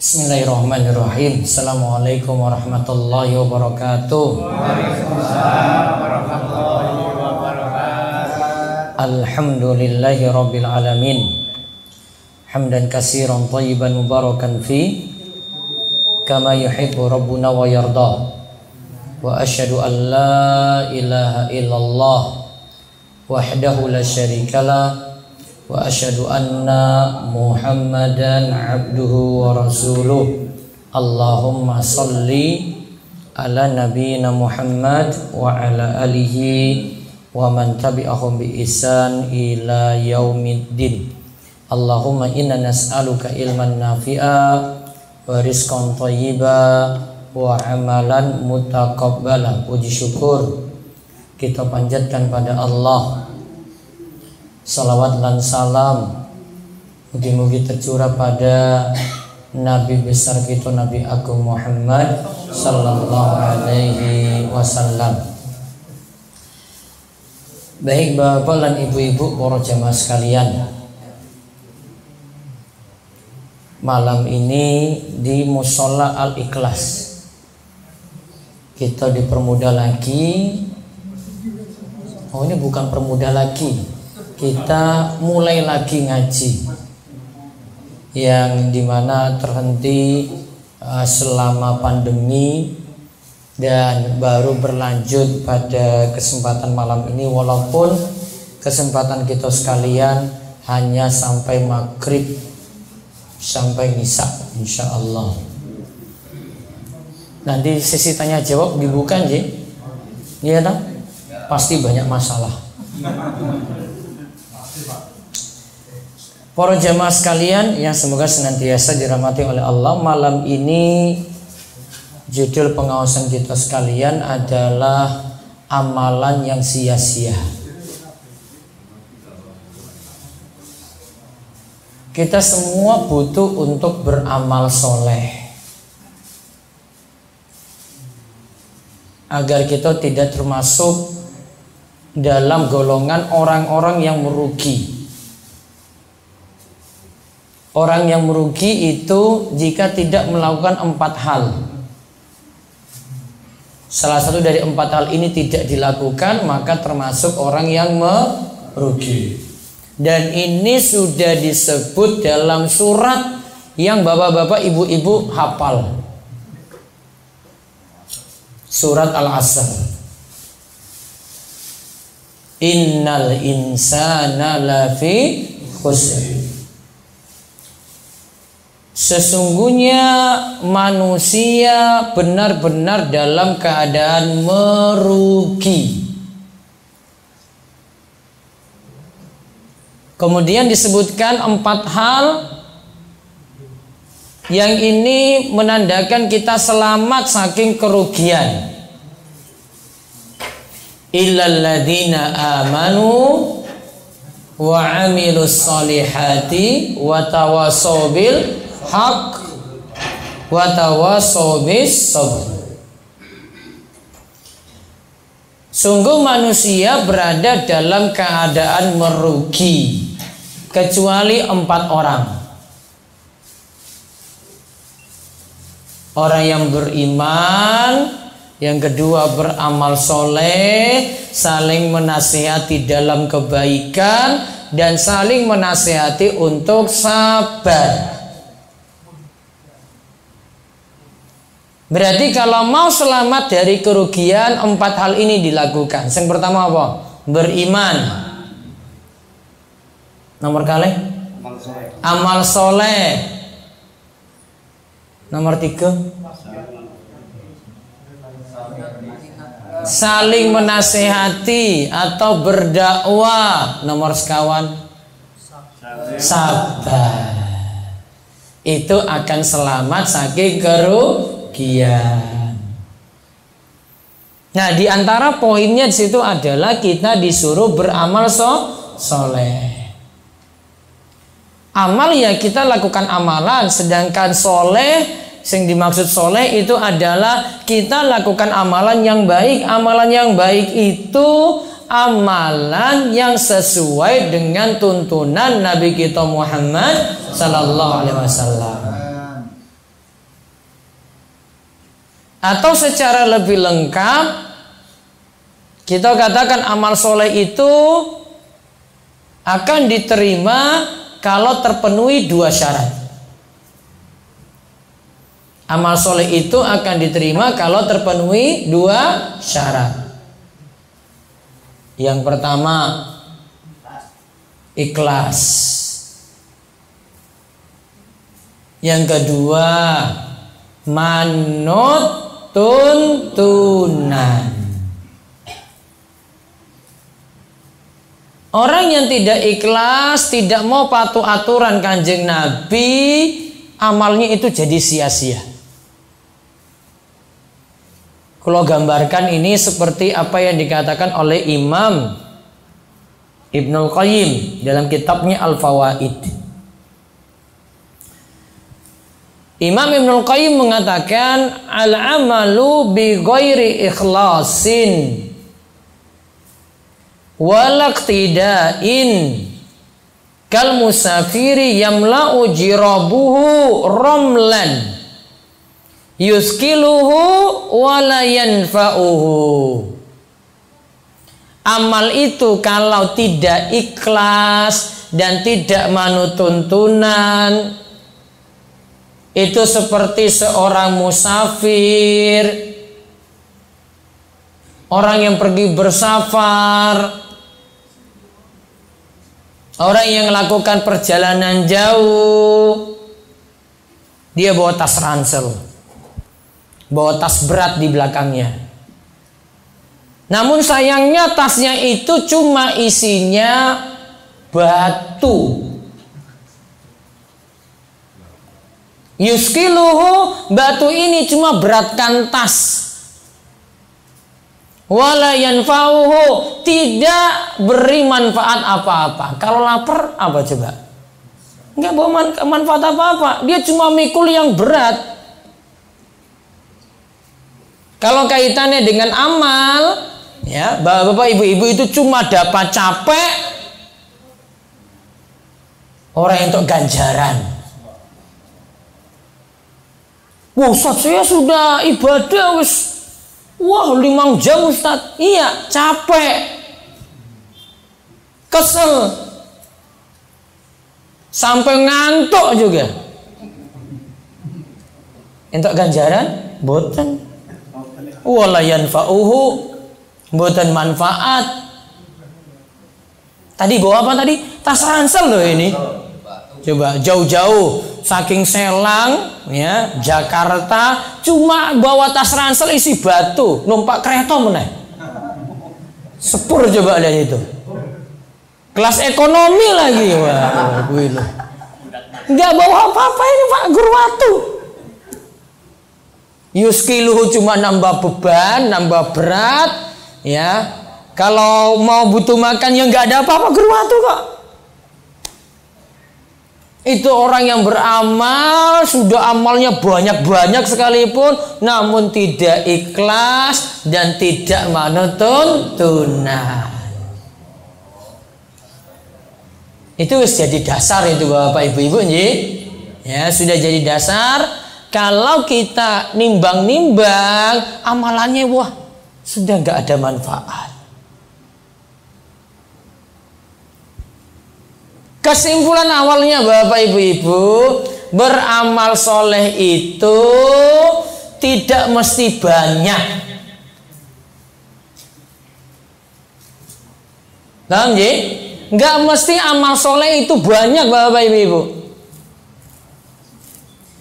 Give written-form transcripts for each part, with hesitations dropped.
Bismillahirrahmanirrahim. Assalamualaikum warahmatullahi wabarakatuh. Waalaikumsalam warahmatullahi wabarakatuh. Alhamdulillahi rabbil alamin. Hamdan katsiran thayyiban mubarakan fi kama yuhibbu rabbuna wa yarda. Wa asyhadu an la ilaha illallah wahdahu la syarikalah wa asyhadu anna Muhammadan abduhu wa rasuluh. Allahumma salli ala nabiyyina Muhammad wa ala alihi wa man tabi'ahum bi ihsan ila yaumiddin. Allahumma inna nas'aluka ilman nafi'a wa rizqan thayyiba wa amalan mutaqabbala. Puji syukur kita panjatkan pada Allah. Salawat dan salam mugi-mugi tercurah pada Nabi besar kita, Nabi Agung Muhammad sallallahu alaihi wasallam. Baik Bapak dan Ibu-ibu para jamaah sekalian, malam ini di Mushola Al-Ikhlas kita dipermudah lagi. Oh, ini bukan permudah lagi, kita mulai lagi ngaji yang dimana terhenti selama pandemi dan baru berlanjut pada kesempatan malam ini, walaupun kesempatan kita sekalian hanya sampai maghrib sampai isya insyaallah. Nanti sesi tanya jawab dibuka nggih? Iya tak? Pasti banyak masalah. Para jamaah sekalian yang semoga senantiasa dirahmati oleh Allah, malam ini judul pengawasan kita sekalian adalah amalan yang sia-sia. Kita semua butuh untuk beramal soleh agar kita tidak termasuk dalam golongan orang-orang yang merugi. Orang yang merugi itu jika tidak melakukan 4 hal. Salah satu dari 4 hal ini tidak dilakukan, maka termasuk orang yang merugi. Dan ini sudah disebut dalam surat yang bapak-bapak, ibu-ibu hafal. Surat Al-Asr. Innal insana lafi khusr. Sesungguhnya manusia benar-benar dalam keadaan merugi. Kemudian disebutkan 4 hal yang ini menandakan kita selamat saking kerugian. Illal ladzina amanu wa amilus solihati wa tawassaw bil haq wa tawassaw bis sabr. Sungguh manusia berada dalam keadaan merugi kecuali 4 orang. Orang yang beriman, yang kedua beramal soleh, saling menasihati dalam kebaikan, dan saling menasihati untuk sabar. Berarti kalau mau selamat dari kerugian, 4 hal ini dilakukan. Yang pertama apa? Beriman. Nomor kali? Amal soleh. Nomor 3? Saling menasehati atau berdakwah. Nomor sekawan? Sabar. Itu akan selamat saking kerugian. Nah, di antara poinnya di situ adalah kita disuruh beramal soleh. Amal ya kita lakukan amalan, sedangkan soleh, yang dimaksud soleh itu adalah kita lakukan amalan yang baik. Amalan yang baik itu amalan yang sesuai dengan tuntunan Nabi kita Muhammad sallallahu alaihi wasallam. Atau secara lebih lengkap kita katakan amal soleh itu akan diterima kalau terpenuhi 2 syarat. Amal soleh itu akan diterima kalau terpenuhi 2 syarat. Yang pertama, ikhlas. Yang kedua, manut tuntunan. Orang yang tidak ikhlas, tidak mau patuh aturan Kanjeng Nabi, amalnya itu jadi sia-sia. Kalau gambarkan ini seperti apa yang dikatakan oleh Imam Ibnul Qayyim dalam kitabnya Al-Fawaid. Imam Ibnul Qayyim mengatakan al-amalu bi ghairi ikhlasin walaktida'in kal musafiri yamla'u jirabuhu romlan yuskiluhu wala yanfa'uhu. Amal itu kalau tidak ikhlas dan tidak manut tuntunan, itu seperti seorang musafir, orang yang pergi bersafar, orang yang melakukan perjalanan jauh. Dia bawa tas ransel, bawa tas berat di belakangnya. Namun sayangnya tasnya itu cuma isinya batu. Yuskiluhu, batu ini cuma beratkan tas. Wala yanfa'uhu, tidak beri manfaat apa-apa. Kalau lapar apa coba? Enggak bawa manfaat apa-apa. Dia cuma mikul yang berat. Kalau kaitannya dengan amal, ya, bapak-bapak, ibu-ibu itu cuma dapat capek, orang untuk ganjaran. Ustaz, saya sudah ibadah wis, wah 5 jam Ustaz. Iya, capek, kesel, sampai ngantuk juga. Untuk ganjaran boten. Wala yanfa'uhu, boten manfaat. Tadi bawa apa tadi? Tas ransel loh ini. Coba jauh-jauh saking Selang, ya, Jakarta, cuma bawa tas ransel isi batu, numpak kereta meneh. Sepur coba lihat itu. Kelas ekonomi lagi, wah, nggak bawa apa-apa ini Pak Gurwatu. Yuskiluhu cuma nambah beban, nambah berat, ya. Kalau mau butuh makan ya nggak ada apa-apa Gurwatu kok. Itu orang yang beramal, sudah amalnya banyak-banyak sekalipun, namun tidak ikhlas dan tidak manut tuntunan. Itu jadi dasar itu Bapak Ibu-ibu, ya, sudah jadi dasar. Kalau kita nimbang-nimbang amalannya, wah, sudah nggak ada manfaat. Kesimpulan awalnya Bapak Ibu-ibu, beramal soleh itu tidak mesti banyak. Paham ya? Nggak mesti amal soleh itu banyak Bapak Ibu-ibu.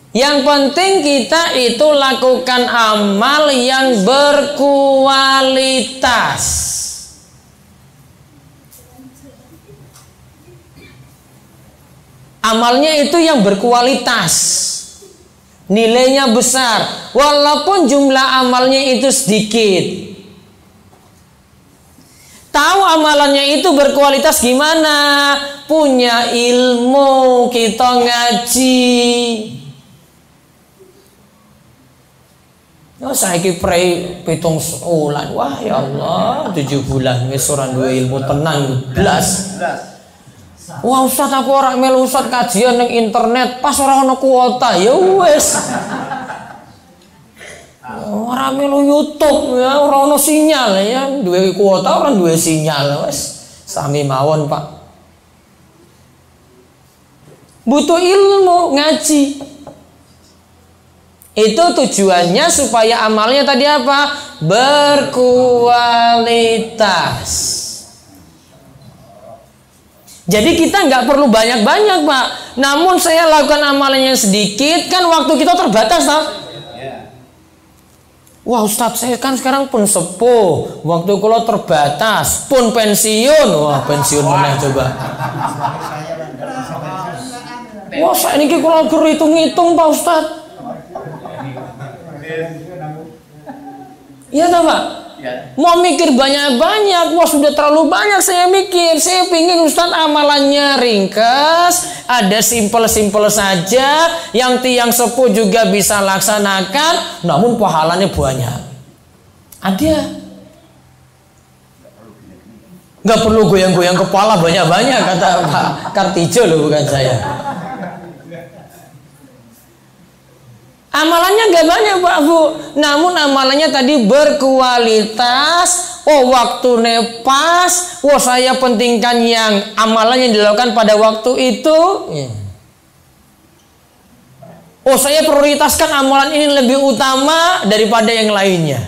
Yang penting kita itu lakukan amal yang berkualitas. Amalnya itu yang berkualitas, nilainya besar, walaupun jumlah amalnya itu sedikit. Tahu amalannya itu berkualitas gimana? Punya ilmu, kita ngaji. Oh, saiki prei 7 bulan. Wah ya Allah, 7 bulan wis ora duwe ilmu tenan blas. Wah Ustaz, aku orang melu Ustaz kajian nang internet pas ora ono kuota ya wis. Ora rame lo YouTube ya, ora ono sinyal ya, duwe kuota orang duwe sinyal wes sami mawon Pak. Butuh ilmu ngaji. Itu tujuannya supaya amalnya tadi apa? Berkualitas. Jadi kita nggak perlu banyak-banyak Pak. Namun saya lakukan amalannya sedikit, kan waktu kita terbatas tak? Wah Ustadz, saya kan sekarang pun sepuh, waktu kalau terbatas, pun pensiun. Wah pensiun mana coba? Wah saya ini kalau hitung-hitung Pak Ustadz. Iya tak Pak? Mau mikir banyak-banyak, wah sudah terlalu banyak saya mikir. Saya pingin Ustadz amalannya ringkas, ada simpel-simpel saja, yang tiang sepuh juga bisa laksanakan, namun pahalanya banyak. Ada. Nggak perlu goyang-goyang kepala banyak-banyak, kata Pak Kartijo loh, bukan saya. Amalannya nggak banyak Pak Bu, namun amalannya tadi berkualitas. Oh waktu pas, oh saya pentingkan yang amalannya dilakukan pada waktu itu. Oh saya prioritaskan amalan ini lebih utama daripada yang lainnya.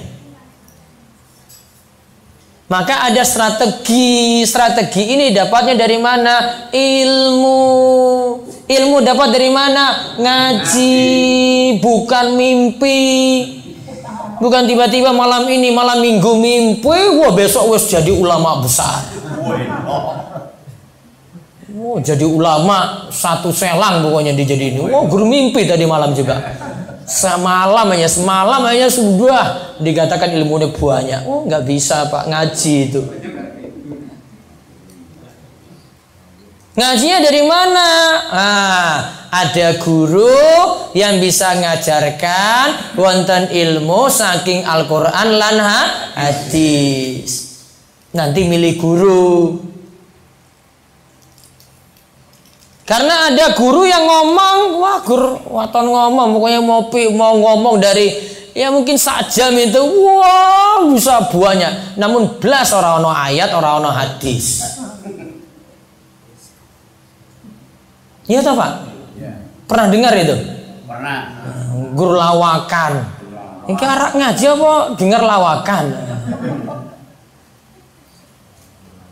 Maka ada strategi. Strategi ini dapatnya dari mana? Ilmu. Ilmu dapat dari mana? Ngaji, bukan mimpi. Bukan tiba-tiba malam ini, malam minggu mimpi, wah besok wes jadi ulama besar. Oh, jadi ulama satu selang pokoknya dijadiin. Oh, guru mimpi tadi malam juga. Semalam hanya sudah dikatakan ilmunya banyak. Oh, nggak bisa Pak, ngaji itu. Ngajinya dari mana? Ada guru yang bisa ngajarkan wonten ilmu saking Al-Quran lan hadis. Nanti milih guru. Karena ada guru yang ngomong, wah guru waton ngomong, pokoknya mau ngomong dari ya mungkin sak jam itu, wah bisa banyak. Namun belas orang ono ayat, orang ono hadis. Iya toh Pak? Pernah dengar itu? Pernah. Guru lawakan. Ini arak ngaji apa dengar lawakan?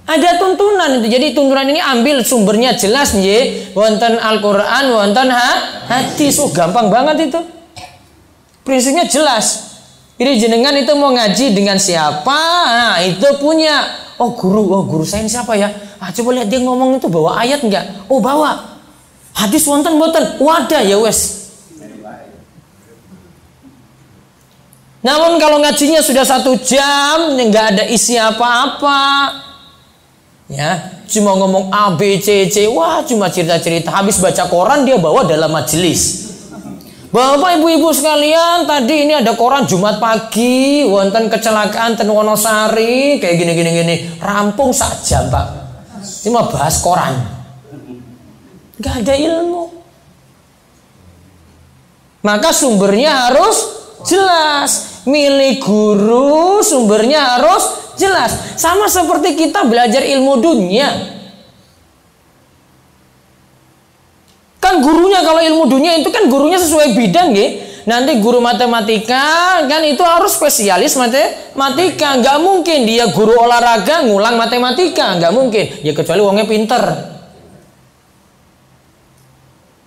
Ada tuntunan itu. Jadi tuntunan ini ambil sumbernya jelas nggih, wonten Al-Qur'an, wonten hadis. Oh, gampang banget itu. Prinsipnya jelas. Ini jenengan itu mau ngaji dengan siapa? Nah, itu punya. Oh, guru saya ini siapa ya? Coba lihat dia ngomong itu bawa ayat enggak? Oh, bawa. Hadis wonten mboten? Wadah ya wes. Namun kalau ngajinya sudah 1 jam, nggak ada isi apa-apa. Ya, cuma ngomong A, B, C, C. Wah, cuma cerita-cerita. Habis baca koran dia bawa dalam majelis. Bapak ibu-ibu sekalian, tadi ini ada koran Jumat pagi, wonten kecelakaan ten Wonosari, kayak gini. Rampung 1 jam, Pak. Cuma bahas koran. Gak ada ilmu. Maka sumbernya harus jelas. Milih guru, sumbernya harus jelas. Sama seperti kita belajar ilmu dunia. Kan gurunya kalau ilmu dunia itu kan gurunya sesuai bidang ya. Nanti guru matematika kan itu harus spesialis matematika. Nggak mungkin dia guru olahraga ngulang matematika. Nggak mungkin. Ya kecuali wongnya pinter.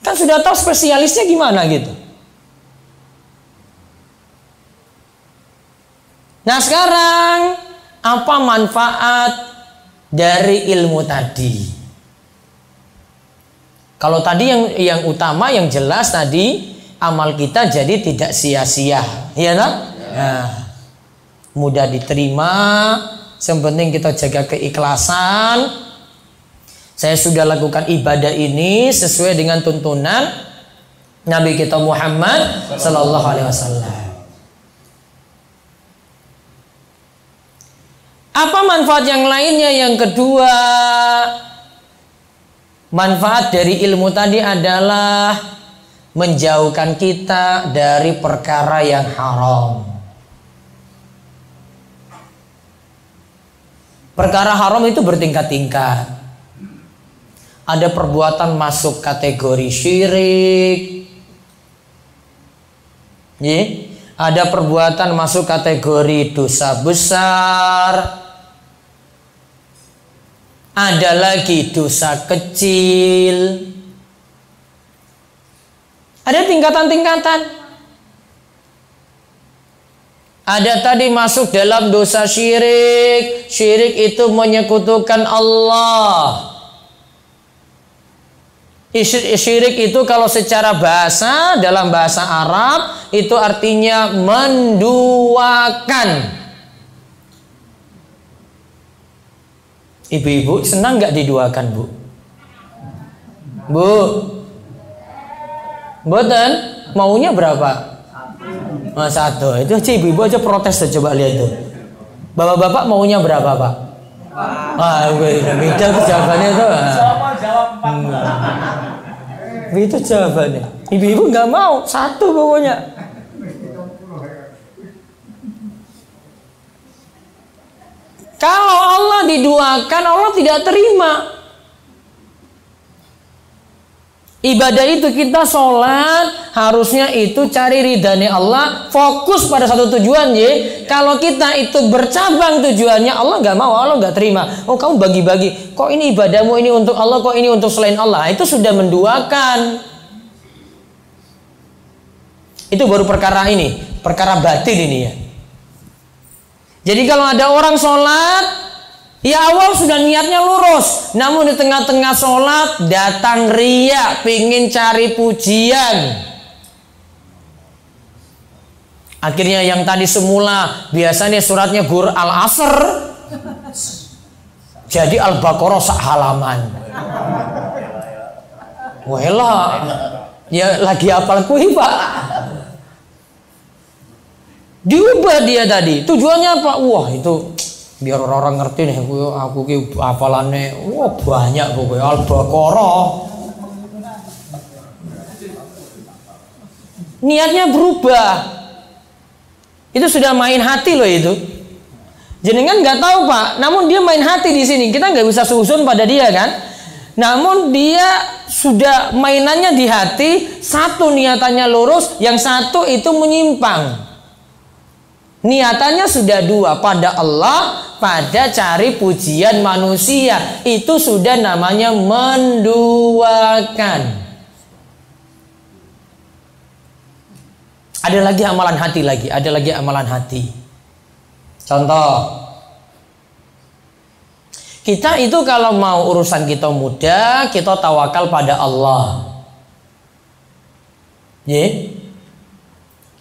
Kan sudah tahu spesialisnya gimana gitu. Nah sekarang apa manfaat dari ilmu tadi? Kalau tadi yang utama yang jelas tadi amal kita jadi tidak sia-sia, ya kan? Nah, mudah diterima. Yang penting kita jaga keikhlasan. Saya sudah lakukan ibadah ini sesuai dengan tuntunan Nabi kita Muhammad Sallallahu Alaihi Wasallam. Apa manfaat yang lainnya? Yang kedua, manfaat dari ilmu tadi adalah menjauhkan kita dari perkara yang haram. Perkara haram itu bertingkat-tingkat. Ada perbuatan masuk kategori syirik. Ada perbuatan masuk kategori dosa besar. Ada lagi dosa kecil. Ada tingkatan-tingkatan. Ada tadi masuk dalam dosa syirik. Syirik itu menyekutukan Allah. Syirik itu kalau secara bahasa, dalam bahasa Arab itu artinya menduakan. Ibu-ibu senang gak diduakan, Bu? Bu? Mboten? Maunya berapa? Satu. Itu aja ibu-ibu aja protes tuh, coba lihat tuh. Bapak-bapak maunya berapa, Pak? Beda tuh jawabannya tuh. Itu jawabannya. Ibu-ibu nggak mau, satu pokoknya. Kalau Allah diduakan, Allah tidak terima. Ibadah itu kita sholat, harusnya itu cari ridhani Allah, fokus pada satu tujuan. Kalau kita itu bercabang tujuannya, Allah nggak mau, Allah nggak terima. Oh, kamu bagi-bagi, kok ini ibadahmu ini untuk Allah, kok ini untuk selain Allah. Itu sudah menduakan. Itu baru perkara ini, perkara batin ini ya. Jadi kalau ada orang sholat, ya awal sudah niatnya lurus, namun di tengah-tengah sholat datang riya, pingin cari pujian. Akhirnya yang tadi semula biasanya suratnya gur al-asr, jadi al-baqarah sak halaman. Wah, ya lagi hafal kuih, Pak. Diubah dia tadi. Tujuannya apa? Wah, itu biar orang-orang ngerti nih, aku ki hafalannya banyak pokoknya Al-Baqarah. Niatnya berubah. Itu sudah main hati loh itu. Jenengan nggak tahu, Pak, namun dia main hati di sini. Kita nggak bisa susun pada dia kan. Namun dia sudah mainannya di hati. Satu niatannya lurus, yang satu itu menyimpang. Niatannya sudah dua, pada Allah, pada cari pujian manusia. Itu sudah namanya menduakan. Ada lagi amalan hati lagi, ada lagi amalan hati. Contoh, kita itu kalau mau urusan kita mudah, kita tawakal pada Allah.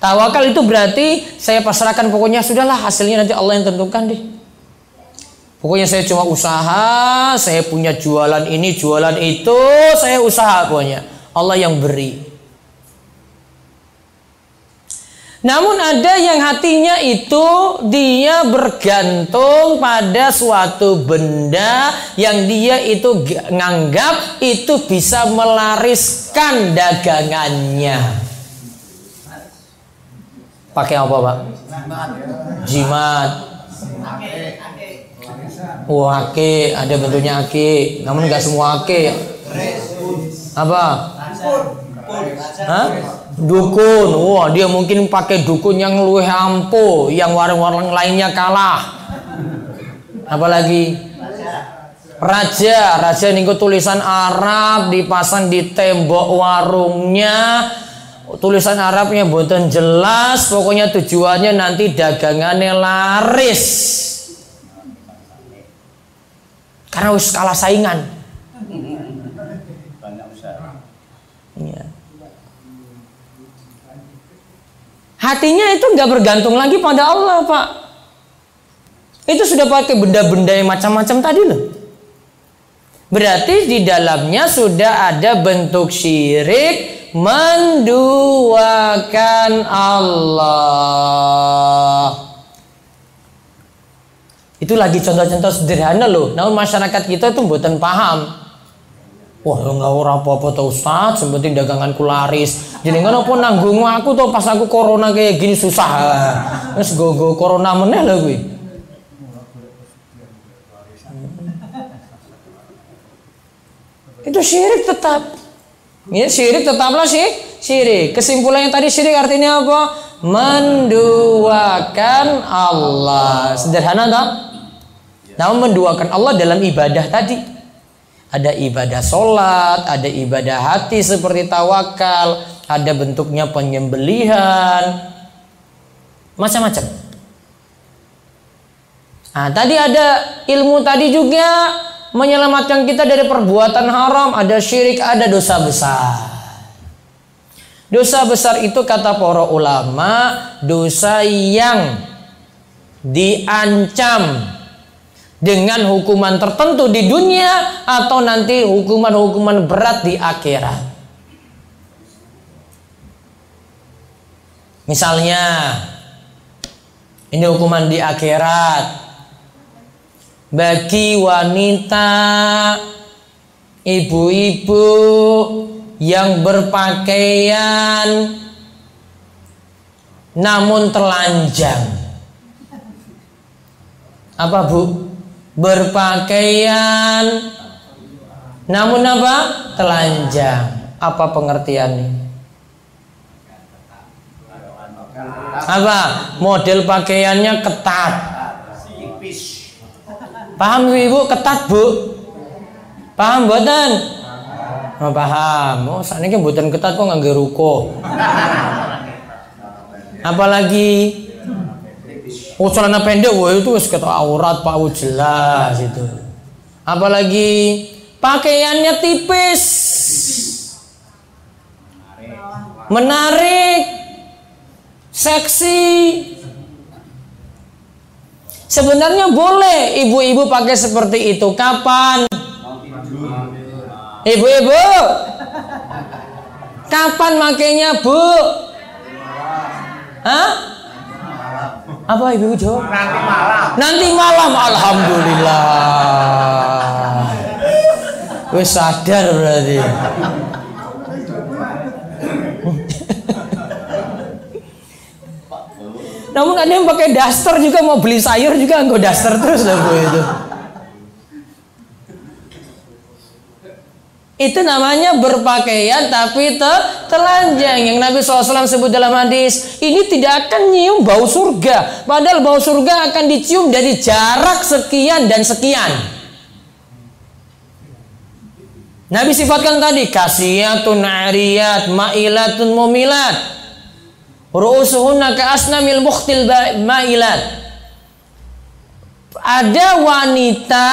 Tawakal itu berarti saya pasrahkan, pokoknya sudahlah, hasilnya nanti Allah yang tentukan deh. Pokoknya saya cuma usaha, saya punya jualan ini, jualan itu, saya usaha pokoknya. Allah yang beri. Namun ada yang hatinya itu dia bergantung pada suatu benda yang dia itu nganggap itu bisa melariskan dagangannya. Pakai apa, Pak? Jimat. Ake, ada bentuknya ake, namun nggak semua ake. Apa? Hah? Dukun. Wah, dia mungkin pakai dukun yang luwih ampuh, yang warung-warung lainnya kalah. Apalagi? Raja niku tulisan Arab dipasang di tembok warungnya. Tulisan Arabnya boten jelas, pokoknya tujuannya nanti dagangannya laris. Karena harus kalah saingan. Ya. Hatinya itu nggak bergantung lagi pada Allah, Pak. Itu sudah pakai benda-benda yang macam-macam tadi loh. Berarti di dalamnya sudah ada bentuk syirik, menduakan Allah. Itu lagi contoh-contoh sederhana loh. Namun masyarakat kita itu mboten paham. Wah, nggak ora apa-apa tau Ustaz, seperti daganganku laris. Jadi nggak apa nanggung aku tuh pas aku corona kayak gini susah. Terus go corona meneh lah gue. Itu syirik tetap. Ya, syirik tetaplah syirik. Kesimpulannya tadi syirik artinya apa? Menduakan Allah. Sederhana tak? Namun menduakan Allah dalam ibadah tadi. Ada ibadah sholat, ada ibadah hati seperti tawakal, ada bentuknya penyembelihan, macam-macam. Nah, tadi ada ilmu tadi juga menyelamatkan kita dari perbuatan haram, ada syirik, ada dosa besar. Dosa besar itu kata para ulama, dosa yang diancam dengan hukuman tertentu di dunia atau nanti hukuman-hukuman berat di akhirat. Misalnya, ini hukuman di akhirat. Bagi wanita, ibu-ibu yang berpakaian namun telanjang. Apa bu? Berpakaian namun apa? Telanjang. Apa pengertiannya? Apa? Model pakaiannya ketat. Paham ibu? Ketat bu? Paham mboten? Oh, paham. Oh, saat ini mboten ketat kok nganggo ruko. Apalagi celana pendek, wah itu wis ketok aurat Pak, jelas itu. Apalagi pakaiannya tipis, menarik, seksi. Sebenarnya boleh ibu-ibu pakai seperti itu. Kapan? Ibu-ibu, kapan makainya bu? Hah? Apa ibu jawab? Nanti malam. Nanti malam, alhamdulillah. Wes sadar berarti. Namun ada yang pakai daster juga, mau beli sayur juga nggak daster terus lah bu itu. Itu namanya berpakaian tapi telanjang. Yang Nabi SAW sebut dalam hadis, ini tidak akan nyium bau surga. Padahal bau surga akan dicium dari jarak sekian dan sekian. Nabi sifatkan tadi, kasiyatun ariyat, ma'ilatun mumilat, ru'usuhunna ka'asnamil mukhtil ma'ilat. Ada wanita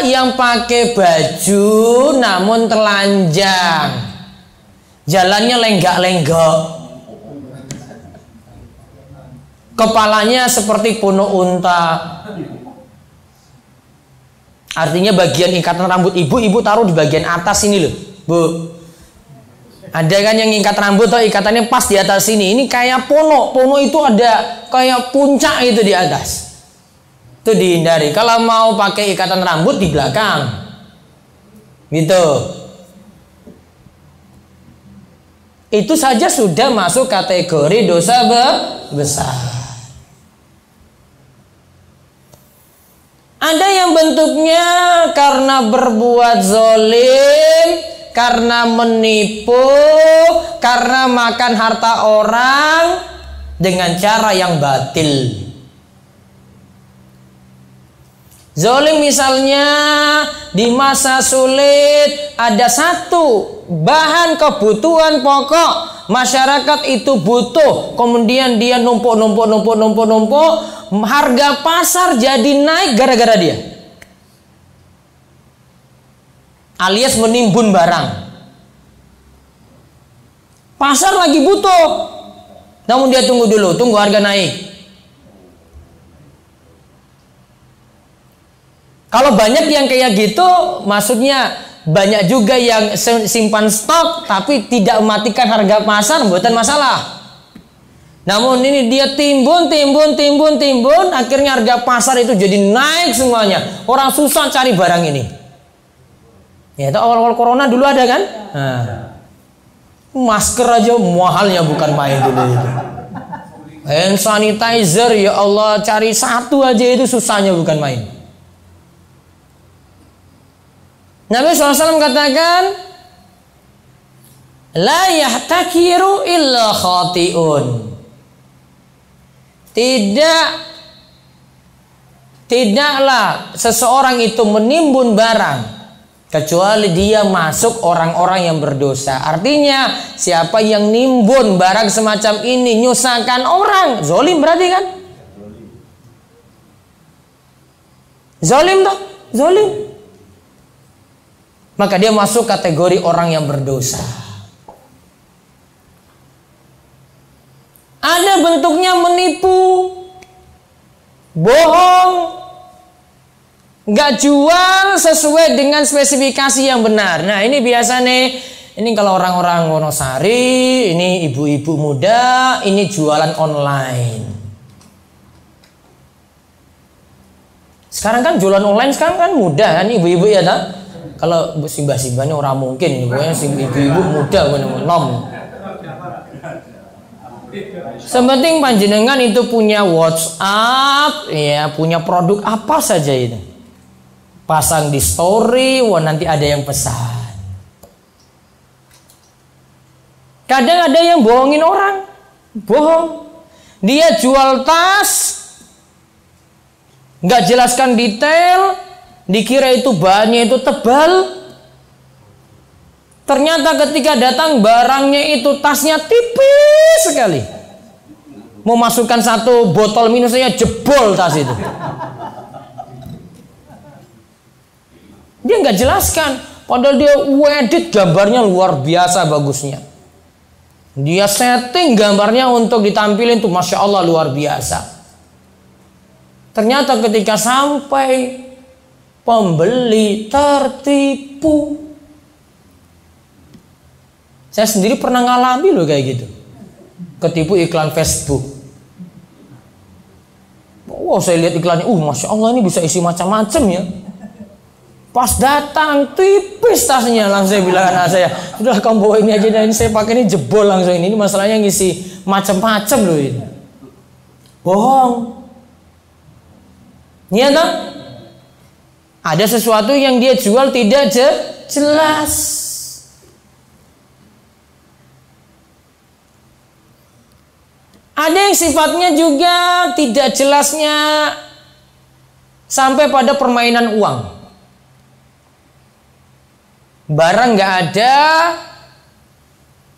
yang pakai baju namun telanjang, jalannya lenggak-lenggok, kepalanya seperti punuk unta. Artinya bagian ikatan rambut ibu taruh di bagian atas ini loh bu. Ada kan yang ikat rambut atau ikatannya pas di atas sini. Ini kayak pono itu ada kayak puncak itu di atas. Itu dihindari. Kalau mau pakai ikatan rambut di belakang, gitu. Itu saja sudah masuk kategori dosa besar. Ada yang bentuknya karena berbuat zolim, karena menipu, karena makan harta orang dengan cara yang batil. Zolim misalnya di masa sulit ada satu bahan kebutuhan pokok masyarakat itu butuh, kemudian dia numpuk, harga pasar jadi naik gara-gara dia, alias menimbun barang. Pasar lagi butuh, namun dia tunggu harga naik. Kalau banyak yang kayak gitu, maksudnya banyak juga yang simpan stok tapi tidak mematikan harga pasar, bukan masalah. Namun ini dia timbun, akhirnya harga pasar itu jadi naik semuanya. Orang susah cari barang ini. Ya itu awal-awal corona dulu ada kan? Nah, masker aja mahalnya bukan main dulu itu. Hand sanitizer ya Allah, cari satu aja itu susahnya bukan main. Nabi SAW katakan, la yahtakiru illa khati'un. Tidaklah seseorang itu menimbun barang kecuali dia masuk orang-orang yang berdosa. Artinya siapa yang nimbun barang semacam ini, nyusahkan orang, zolim berarti kan? Zolim toh? Zolim. Maka dia masuk kategori orang yang berdosa. Ada bentuknya menipu, bohong, nggak jual sesuai dengan spesifikasi yang benar. Nah ini biasa nih, ini kalau orang-orang Wonosari, ini ibu-ibu muda, ini jualan online. Sekarang kan jualan online sekarang kan mudah kan ibu-ibu ya tak? Kalau simbah-simbahnya orang mungkin, pokoknya ibu-ibu muda nom. Sepenting panjenengan itu punya WhatsApp, ya punya produk apa saja itu, pasang di story, wah nanti ada yang pesan. Kadang ada yang bohongin orang, bohong. Dia jual tas, nggak jelaskan detail, dikira itu bahannya itu tebal. Ternyata ketika datang barangnya itu tasnya tipis sekali. Mau masukkan satu botol minum saja jebol tas itu. Dia nggak jelaskan, padahal dia edit gambarnya luar biasa bagusnya. Dia setting gambarnya untuk ditampilin tuh masya Allah luar biasa. Ternyata ketika sampai pembeli tertipu. Saya sendiri pernah ngalami loh kayak gitu. Ketipu iklan Facebook. Wow, saya lihat iklannya, masya Allah ini bisa isi macam-macam ya. Pas datang tipis tasnya, langsung saya bilang anak saya, sudah kamu bawa ini aja dan saya pakai ini jebol langsung ini masalahnya ngisi macam-macam loh ini. Bohong. Iya tak? Ada sesuatu yang dia jual tidak jelas. Ada yang sifatnya juga tidak jelasnya sampai pada permainan uang. Barang nggak ada,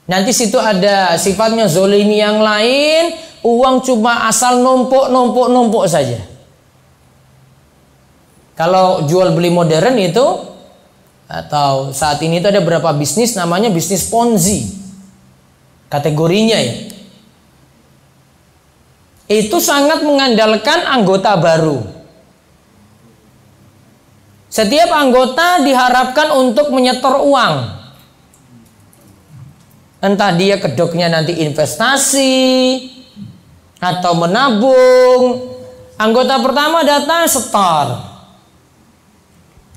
nanti situ ada sifatnya zolimi yang lain, uang cuma asal numpuk saja. Kalau jual beli modern itu, atau saat ini itu ada beberapa bisnis namanya bisnis Ponzi, kategorinya ya. Itu sangat mengandalkan anggota baru. Setiap anggota diharapkan untuk menyetor uang. Entah dia kedoknya nanti investasi atau menabung. Anggota pertama datang setor.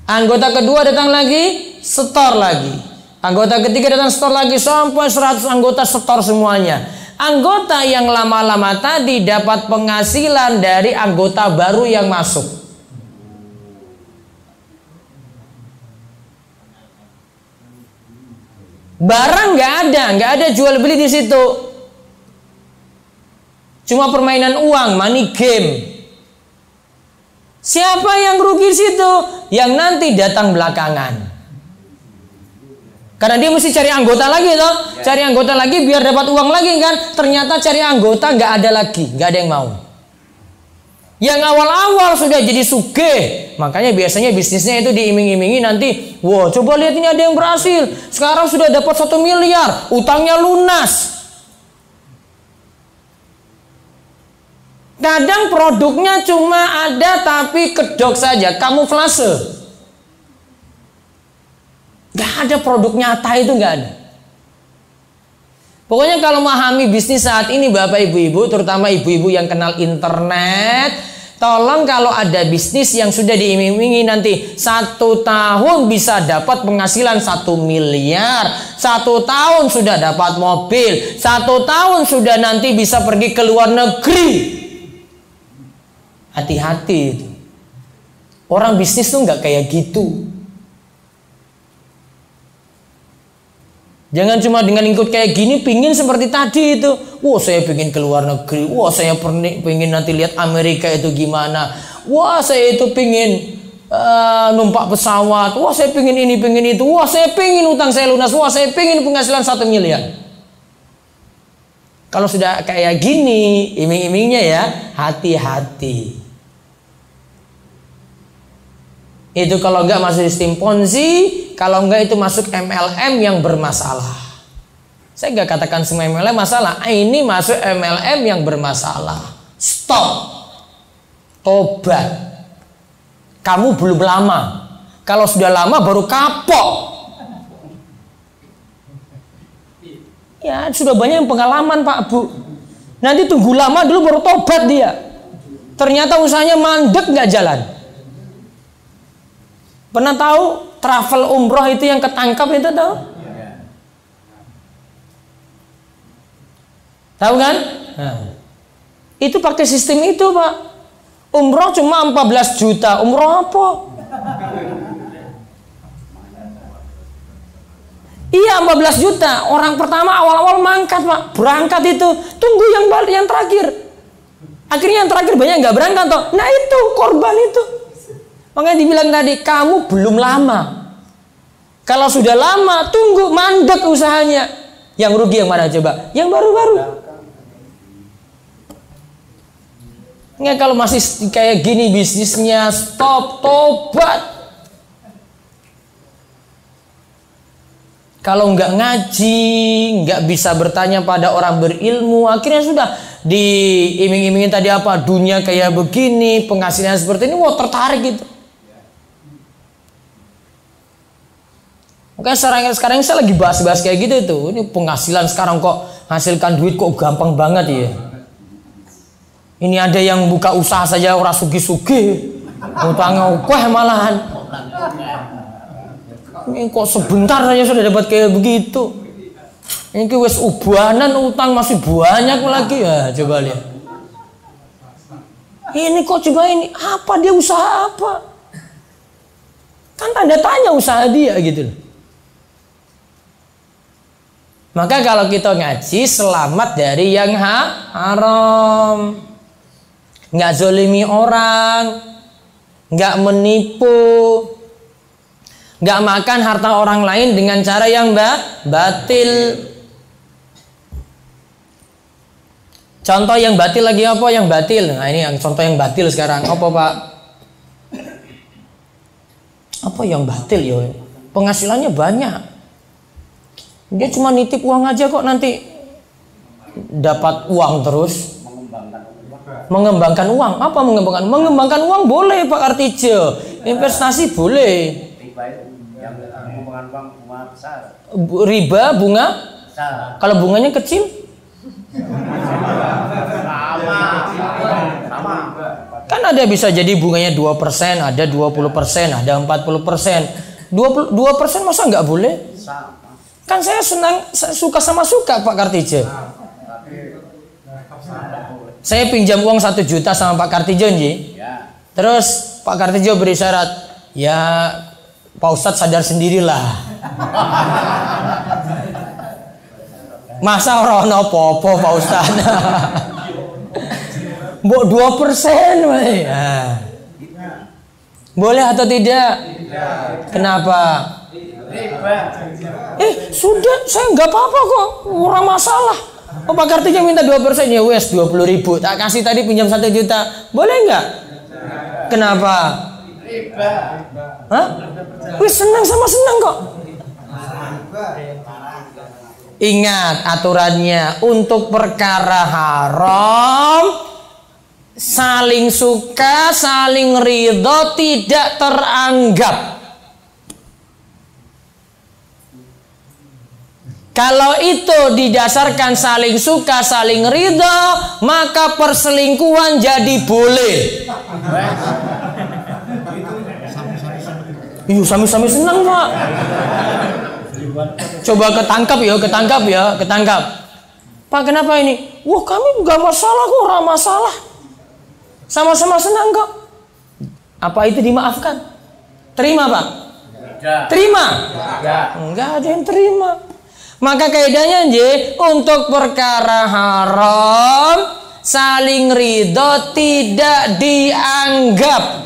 Anggota kedua datang lagi setor lagi. Anggota ketiga datang setor lagi sampai 100 anggota setor semuanya. Anggota yang lama-lama tadi dapat penghasilan dari anggota baru yang masuk. Barang nggak ada jual beli di situ. Cuma permainan uang, money game. Siapa yang rugi di situ? Yang nanti datang belakangan. Karena dia mesti cari anggota lagi toh, cari anggota lagi biar dapat uang lagi kan. Ternyata cari anggota nggak ada lagi, nggak ada yang mau. Yang awal-awal sudah jadi sugih, makanya biasanya bisnisnya itu diiming-imingi nanti, wah coba lihat ini ada yang berhasil, sekarang sudah dapat 1 miliar, utangnya lunas. Kadang produknya cuma ada tapi kedok saja, kamuflase. Gak ada produk nyata itu, gak ada. Pokoknya kalau memahami bisnis saat ini Bapak Ibu-ibu, terutama ibu-ibu yang kenal internet, tolong kalau ada bisnis yang sudah diiming-imingi nanti 1 tahun bisa dapat penghasilan 1 miliar, 1 tahun sudah dapat mobil, 1 tahun sudah nanti bisa pergi ke luar negeri. Hati-hati itu. Orang bisnis tuh gak kayak gitu. Jangan cuma dengan ikut kayak gini pingin seperti tadi itu. Wah, saya pingin ke luar negeri. Wah, saya pingin nanti lihat Amerika itu gimana. Wah, saya itu pingin numpak pesawat. Wah, saya pingin ini, pingin itu. Wah, saya pingin utang saya lunas. Wah, saya pingin penghasilan 1 miliar. Kalau sudah kayak gini, iming-imingnya ya, hati-hati. Itu kalau enggak masuk sistem Ponzi, kalau enggak itu masuk MLM yang bermasalah. Saya enggak katakan semua MLM masalah, ini masuk MLM yang bermasalah. Stop. Tobat. Kamu belum lama. Kalau sudah lama baru kapok. Ya sudah banyak yang pengalaman Pak Bu. Nanti tunggu lama dulu baru tobat dia. Ternyata usahanya mandek nggak jalan. Pernah tahu travel umroh itu yang ketangkap itu tahu? Tahu kan? Nah, itu pakai sistem itu Pak. Umroh cuma 14 juta. Umroh apa? Iya 14 juta. Orang pertama awal-awal mangkat Pak. Berangkat itu. Tunggu yang terakhir. Akhirnya yang terakhir banyak nggak berangkat toh. Nah itu korban itu. Makanya dibilang tadi kamu belum lama. Kalau sudah lama tunggu mandek usahanya. Yang rugi yang mana coba? Yang baru-baru. Nggak kalau masih kayak gini bisnisnya stop, tobat. Kalau nggak ngaji, nggak bisa bertanya pada orang berilmu, akhirnya sudah diiming-imingin tadi apa dunia kayak begini, penghasilan seperti ini, wah tertarik gitu. Makanya sekarang saya lagi bahas-bahas kayak gitu tuh. Ini penghasilan sekarang kok hasilkan duit kok gampang banget ya. Ini ada yang buka usaha saja orang sugi-sugi, utangnya ukeh malahan. Ini kok sebentar saja sudah dapat kayak begitu. Ini wes ubanan utang masih banyak lagi ya, coba lihat. Ini kok coba ini apa dia usaha apa? Kan tanda tanya usaha dia gitu loh. Maka kalau kita ngaji selamat dari yang haram. Nggak zolimi orang, nggak menipu, nggak makan harta orang lain dengan cara yang batil. Contoh yang batil lagi apa? Yang batil. Nah ini yang contoh yang batil sekarang. Apa Pak? Apa yang batil ya? Penghasilannya banyak. Dia cuma nitip uang aja kok nanti dapat uang terus. Mengembangkan uang. Apa mengembangkan? Mengembangkan uang boleh Pak Artijo. Investasi boleh. Riba bunga? Kalau bunganya kecil? Kan ada bisa jadi bunganya 2%, ada 20%, ada 40%. 2% masa nggak boleh? Kan saya suka sama suka Pak Kartijo. Saya pinjam uang 1 juta sama Pak Kartijo nji. Terus Pak Kartijo beri syarat, ya Pak Ustadz sadar sendirilah. Masa orang apa-apa Pak Ustadz. Mbok 2%, ya. Boleh atau tidak? Kenapa? Sudah, saya nggak apa-apa kok, orang masalah. Oh, Pak Kartijo minta 2%, ya wes 20.000. Tak kasih tadi pinjam 1 juta, boleh nggak? Kenapa? Hah? Wes senang sama senang kok. Ingat aturannya, untuk perkara haram saling suka, saling ridho tidak teranggap. Kalau itu didasarkan saling suka, saling ridho, maka perselingkuhan jadi boleh. Iya, sami-sami senang Pak. Coba ketangkap ya. Pak kenapa ini? Wah kami nggak masalah kok, orang masalah. Sama-sama senang kok. Apa itu dimaafkan? Terima Pak? Terima? Enggak ada yang terima. Maka kaidahnya untuk perkara haram saling ridho tidak dianggap.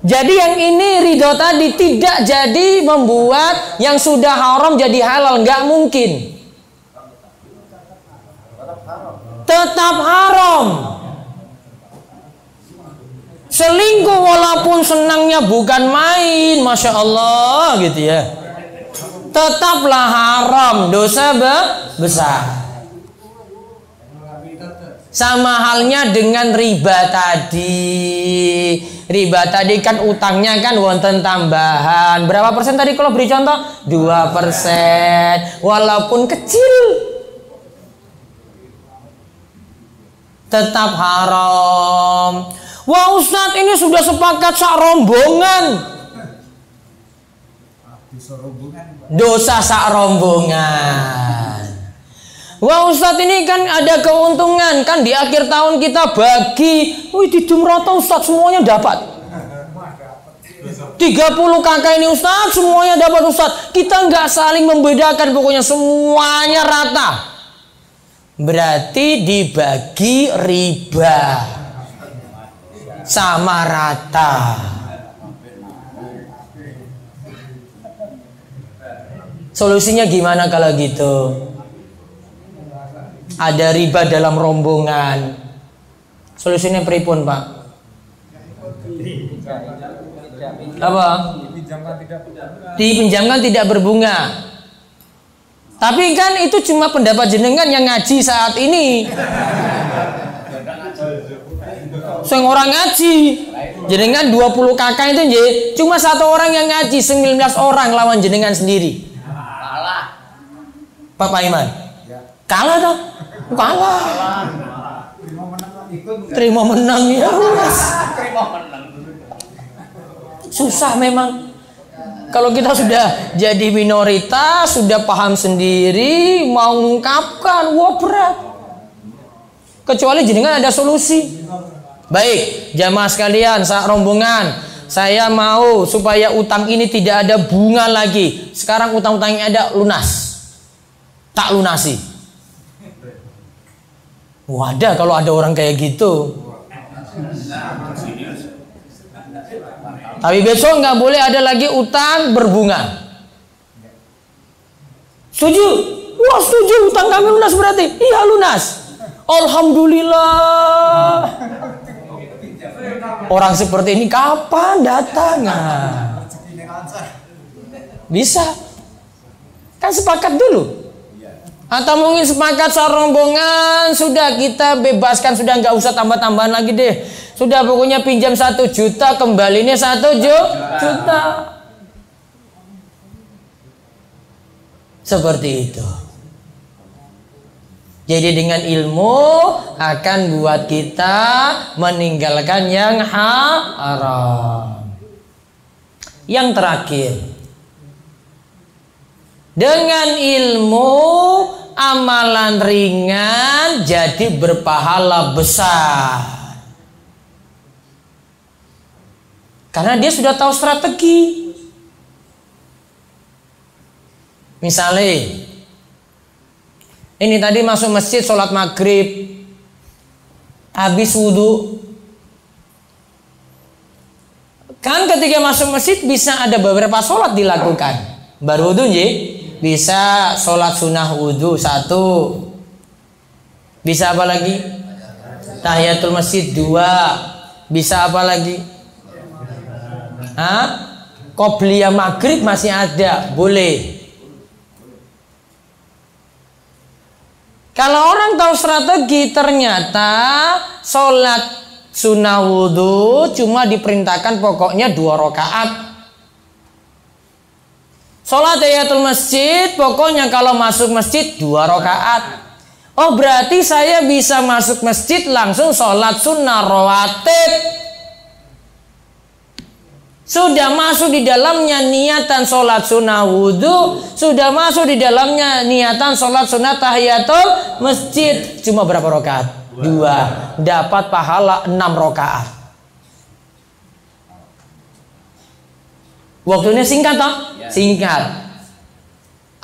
Jadi yang ini ridho tadi tidak jadi membuat yang sudah haram jadi halal, nggak mungkin. Tetap haram. Selingkuh walaupun senangnya bukan main, masya Allah gitu ya, tetaplah haram, dosa besar. Sama halnya dengan riba tadi. Riba tadi kan utangnya kan wonten tambahan. Berapa persen tadi kalau beri contoh? 2%. Walaupun kecil, tetap haram. Wah Ustadz, ini sudah sepakat sak rombongan. Dosa sak rombongan. Wah Ustadz, ini kan ada keuntungan. Kan di akhir tahun kita bagi. Wih, di Jumroto Ustadz semuanya dapat. 30 kakak ini Ustadz semuanya dapat Ustadz. Kita nggak saling membedakan, pokoknya semuanya rata. Berarti dibagi riba sama rata. Solusinya gimana kalau gitu? Ada riba dalam rombongan. Solusinya pripun, Pak? Apa? Dipinjamkan tidak berbunga. Tapi kan itu cuma pendapat jenengan yang ngaji saat ini. Sing orang ngaji. Jenengan 20 kakak itu cuma satu orang yang ngaji, 19 orang lawan jenengan sendiri. Kalah. Pak Iman. Kalah toh? Kalah. Terima menang ya. Susah memang. Kalau kita sudah jadi minoritas, sudah paham sendiri, mau mengungkapkan, wah berat. Kecuali jenengan ada solusi. Baik, jamaah sekalian, saat rombongan, saya mau supaya utang ini tidak ada bunga lagi. Sekarang utang-utangnya ada lunas. Tak lunasi. Wadah kalau ada orang kayak gitu. Tapi besok nggak boleh ada lagi utang berbunga. Setuju? Wah setuju, utang kami lunas berarti. Iya lunas. Alhamdulillah. Orang seperti ini kapan datang? Bisa. Kan sepakat dulu. Atau mungkin sepakat serombongan, sudah kita bebaskan, sudah nggak usah tambah-tambahan lagi deh. Sudah pokoknya pinjam 1 juta, kembalinya 1 juta. Seperti itu. Jadi dengan ilmu akan buat kita meninggalkan yang haram. Yang terakhir, dengan ilmu amalan ringan jadi berpahala besar. Karena dia sudah tahu strategi. Misalnya, ini tadi masuk masjid sholat maghrib, habis wudhu. Kan ketika masuk masjid bisa ada beberapa sholat dilakukan. Baru wudhu bisa sholat sunnah wudhu 1. Bisa apa lagi? Tahiyatul masjid 2. Bisa apa lagi? Qobliyah maghrib masih ada, boleh. Kalau orang tahu strategi, ternyata sholat sunnah wudhu cuma diperintahkan pokoknya 2 rakaat. Sholat tahiyatul masjid pokoknya kalau masuk masjid 2 rakaat. Oh berarti saya bisa masuk masjid langsung sholat sunnah rawatib. Sudah masuk di dalamnya niatan sholat sunnah wudhu, sudah masuk di dalamnya niatan sholat sunnah tahiyatul masjid. Cuma berapa rakaat? 2. Dapat pahala 6 rakaat. Waktunya singkat toh? Singkat.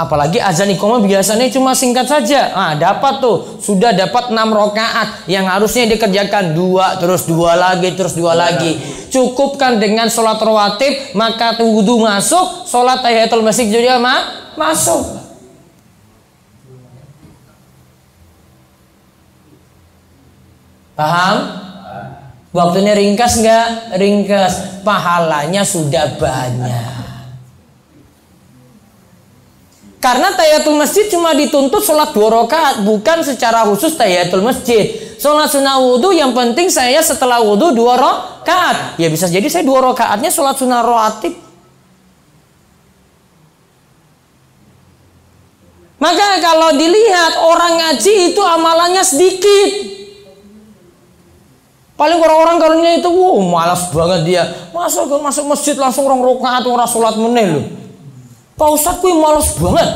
Apalagi azan iqamah biasanya cuma singkat saja. Nah, dapat tuh, sudah dapat 6 rakaat yang harusnya dikerjakan 2, terus 2 lagi, terus 2 lagi. Cukupkan dengan sholat rawatib, maka wudu masuk, sholat tahiyatul masjid juga masuk. Paham? Waktunya ringkas nggak? Ringkas. Pahalanya sudah banyak. Karena tahiyatul masjid cuma dituntut sholat 2 rakaat, bukan secara khusus tahiyatul masjid. Sholat sunnah wudhu yang penting saya setelah wudhu 2 rakaat. Ya bisa jadi saya 2 rakaatnya sholat sunnah rawatib. Maka kalau dilihat orang ngaji itu amalannya sedikit. Paling orang-orang karunya itu, malas banget dia. Masa masuk masjid langsung 2 rakaat orang sholat meneh loh. Pak Ustadz kuwi malas banget.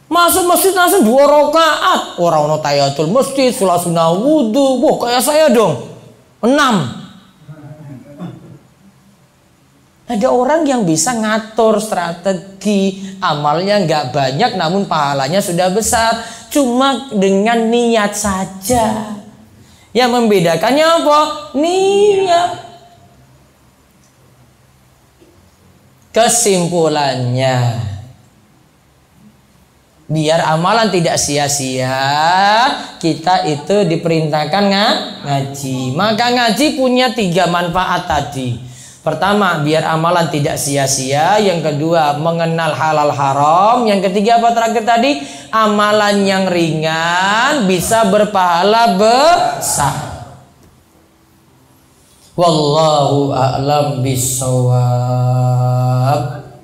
Masuk masjid langsung 2 rakaat. Orang ono tahiyatul masjid, sholat sunnah wudu. Wah, kayak saya dong. 6. Ada orang yang bisa ngatur strategi, amalnya nggak banyak namun pahalanya sudah besar. Cuma dengan niat saja. Yang membedakannya apa? Niat. Kesimpulannya, biar amalan tidak sia-sia, kita itu diperintahkan ngaji. Maka ngaji punya 3 manfaat tadi. Pertama, biar amalan tidak sia-sia. Yang kedua, mengenal halal haram. Yang ketiga apa terakhir tadi? Amalan yang ringan bisa berpahala besar. Wallahu a'lam bishawab.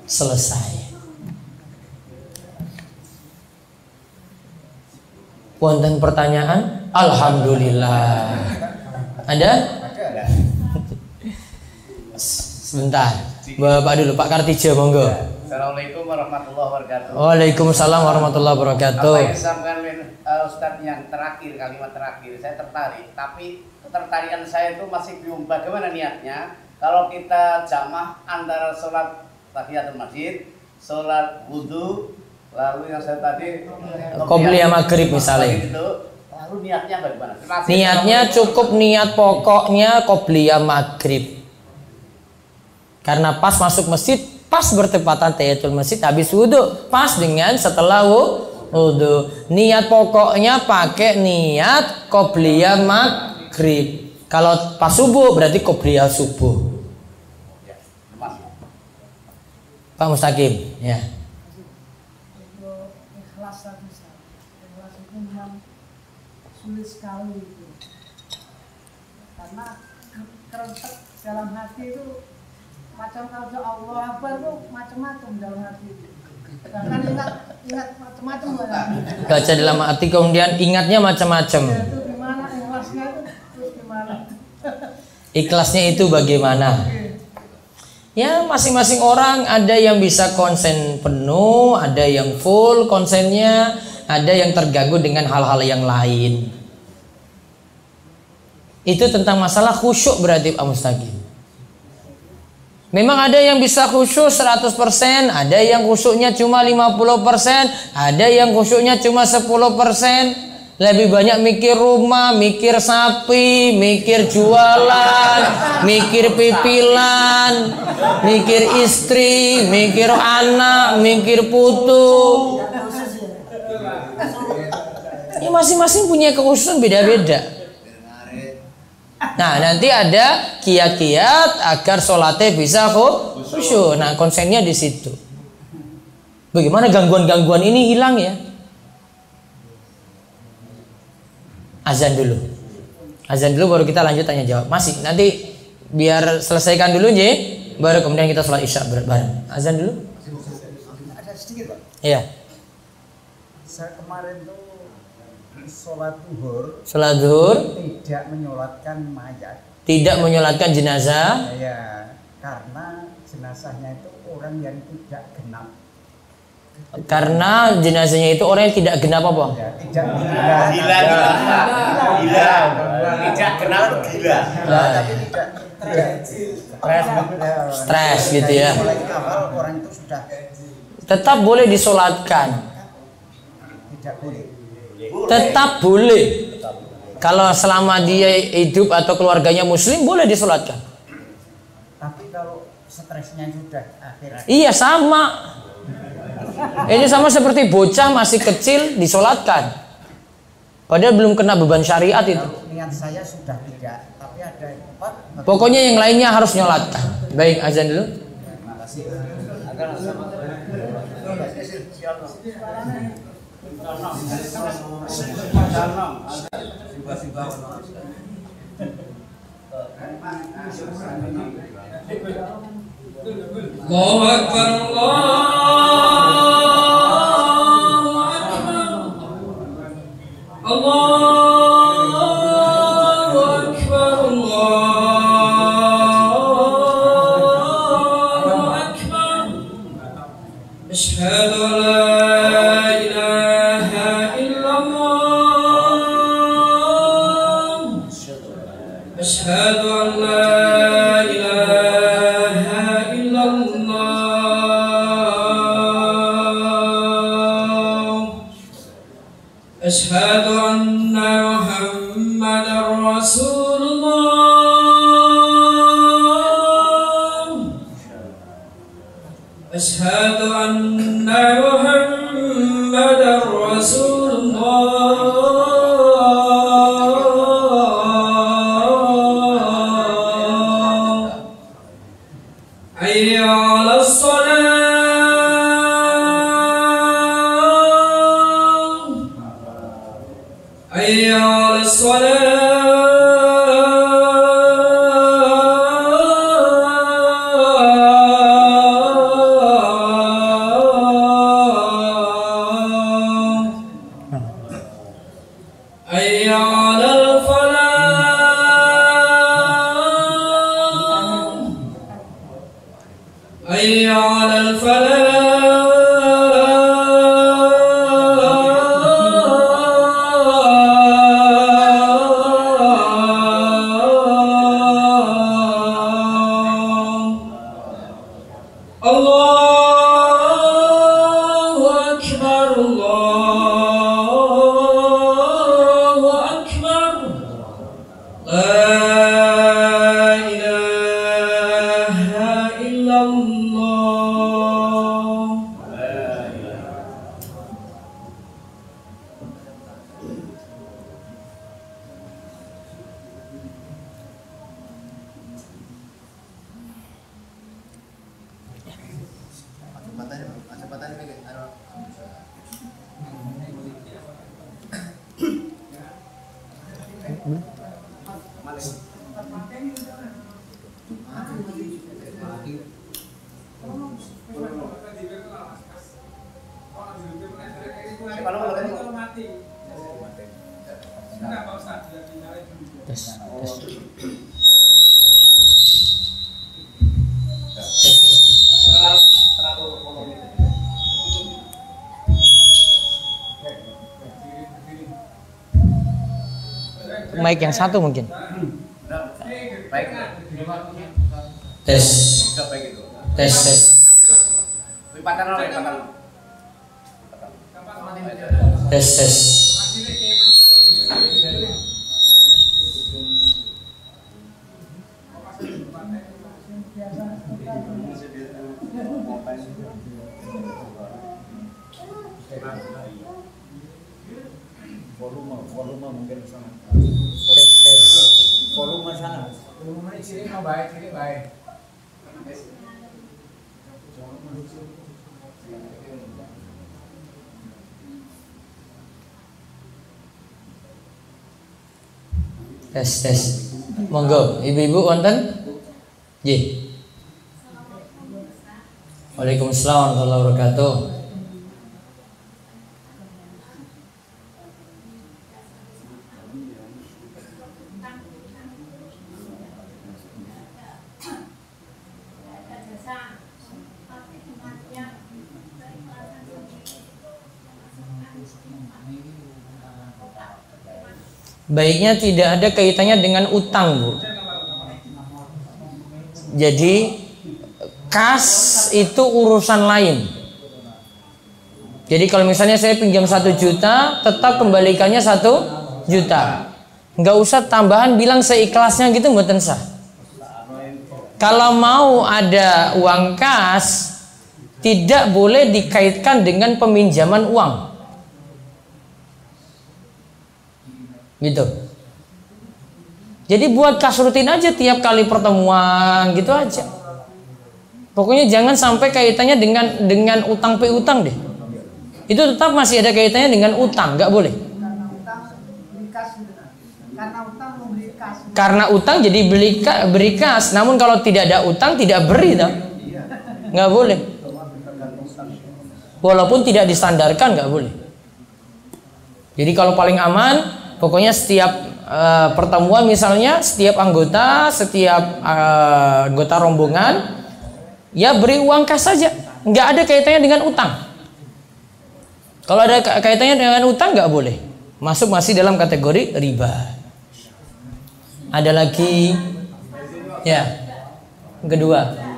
Selesai. Wonten pertanyaan? Alhamdulillah. Ada? Sebentar, Bapak dulu, Pak Kartijo, monggo. Assalamualaikum warahmatullahi wabarakatuh. Waalaikumsalam warahmatullahi wabarakatuh. Apa yang disampaikan Ustadz yang terakhir, kalimat terakhir, saya tertarik. Tapi ketertarikan saya itu masih bingung bagaimana niatnya. Kalau kita jamah antara sholat tahiyatul masjid, sholat wudu, lalu yang saya tadi qobliyah maghrib misalnya. Lalu niatnya bagaimana? Niatnya cukup niat pokoknya qobliyah maghrib. Karena pas masuk masjid, pas bertepatan tahiyatul masjid, habis wudhu, pas dengan setelah wudhu. Niat pokoknya pakai niat qobliyah maghrib. Kalau pas subuh berarti qobliyah subuh. Pak Mustaqim, ya. Ikhlas itu memang sulit sekali itu. Karena kerentek dalam hati itu. Macam kalau Allah Akbar tuh macam-macam dalam hati. Bahkan ingat macam-macam lah. Baca dalam hati kemudian ingatnya macam-macam. Ya, itu gimana ikhlasnya itu terus gimana? Ikhlasnya itu bagaimana? Ya masing-masing orang ada yang bisa konsen penuh, ada yang full konsennya, ada yang terganggu dengan hal-hal yang lain. Itu tentang masalah khusyuk berarti Pak Mustaqim. Memang ada yang bisa khusyuk 100%, ada yang khusyuknya cuma 50%, ada yang khusyuknya cuma 10%. Lebih banyak mikir rumah, mikir sapi, mikir jualan, mikir pipilan, mikir istri, mikir anak, mikir putu. Ya masing-masing punya kekhususan beda-beda. Nah nanti ada kiat-kiat agar sholatnya bisa khusyuk. Nah konsennya di situ. Bagaimana gangguan-gangguan ini hilang ya? Azan dulu. Azan dulu baru kita lanjut tanya jawab. Masih nanti biar selesaikan dulu ya, baru kemudian kita sholat isya bareng. Azan dulu. Ada sedikit Pak. Iya. Saya kemarin tuh sholat zuhur. Sholat zuhur. Tidak menyolatkan mayat. Tidak menyolatkan jenazah. Ya, karena jenazahnya itu orang yang tidak genap. Karena jenazahnya itu orang yang tidak genap apa? Ya, tidak Gila. Tidak kenal gila. Tapi tidak Stres gitu ya. Mulai awal orang itu sudah Tetap boleh disolatkan. Tidak boleh. Tetap boleh. Kalau selama dia hidup atau keluarganya muslim boleh disolatkan. Tapi kalau stresnya sudah akhir-akhir. Iya sama. Ini sama seperti bocah masih kecil disolatkan. Padahal belum kena beban syariat itu. Kalau niat saya sudah tidak, tapi ada empat. Pokoknya yang lainnya harus nyolatkan. Baik, azan dulu. Terima kasih. Agar sama. Allahu Akbar, Allahu Akbar, Allahu Akbar. Asyhadu an la ilaha illallah. Asyhadu an la ilaha illallah. Asyhadu anna Muhammadar Rasulullah. Asyhadu anna Muhammadar Rasulullah. Hayya 'alas salat. Hayya 'alas salat. Hayya 'alal falah. Hayya 'alal falah. Allahu Akbar, Allahu Akbar. La ilaha illallah. Tes, tes. Mic yang satu mungkin. Baik. Tes, Sudah baik itu. tes, tes. Lipatan lo, lipatan. Tes, tes. Volume mungkin sana. Tes, tes. Volume sana. Volume ini sini mau baik, sini baik. Tes, tes. Monggo, ibu-ibu wonten? Nggih. Waalaikumsalam warahmatullahi wabarakatuh. Baiknya tidak ada kaitannya dengan utang, Bu. Jadi kas itu urusan lain. Jadi kalau misalnya saya pinjam 1 juta, tetap kembalikannya 1 juta. Nggak usah tambahan bilang seikhlasnya gitu, mboten sah. Kalau mau ada uang kas, tidak boleh dikaitkan dengan peminjaman uang. Gitu. Jadi buat kas rutin aja tiap kali pertemuan gitu aja. Pokoknya jangan sampai kaitannya dengan utang piutang deh. Itu tetap masih ada kaitannya dengan utang, nggak boleh. Karena utang beli kas gitu. Karena utang membeli kas. Karena utang jadi beri kas. Namun kalau tidak ada utang tidak beri toh. Nggak boleh. Walaupun tidak distandarkan nggak boleh. Jadi kalau paling aman, pokoknya setiap pertemuan misalnya setiap anggota rombongan ya beri uang kas saja, nggak ada kaitannya dengan utang. Kalau ada kaitannya dengan utang nggak boleh, masih dalam kategori riba. Ada lagi ya kedua.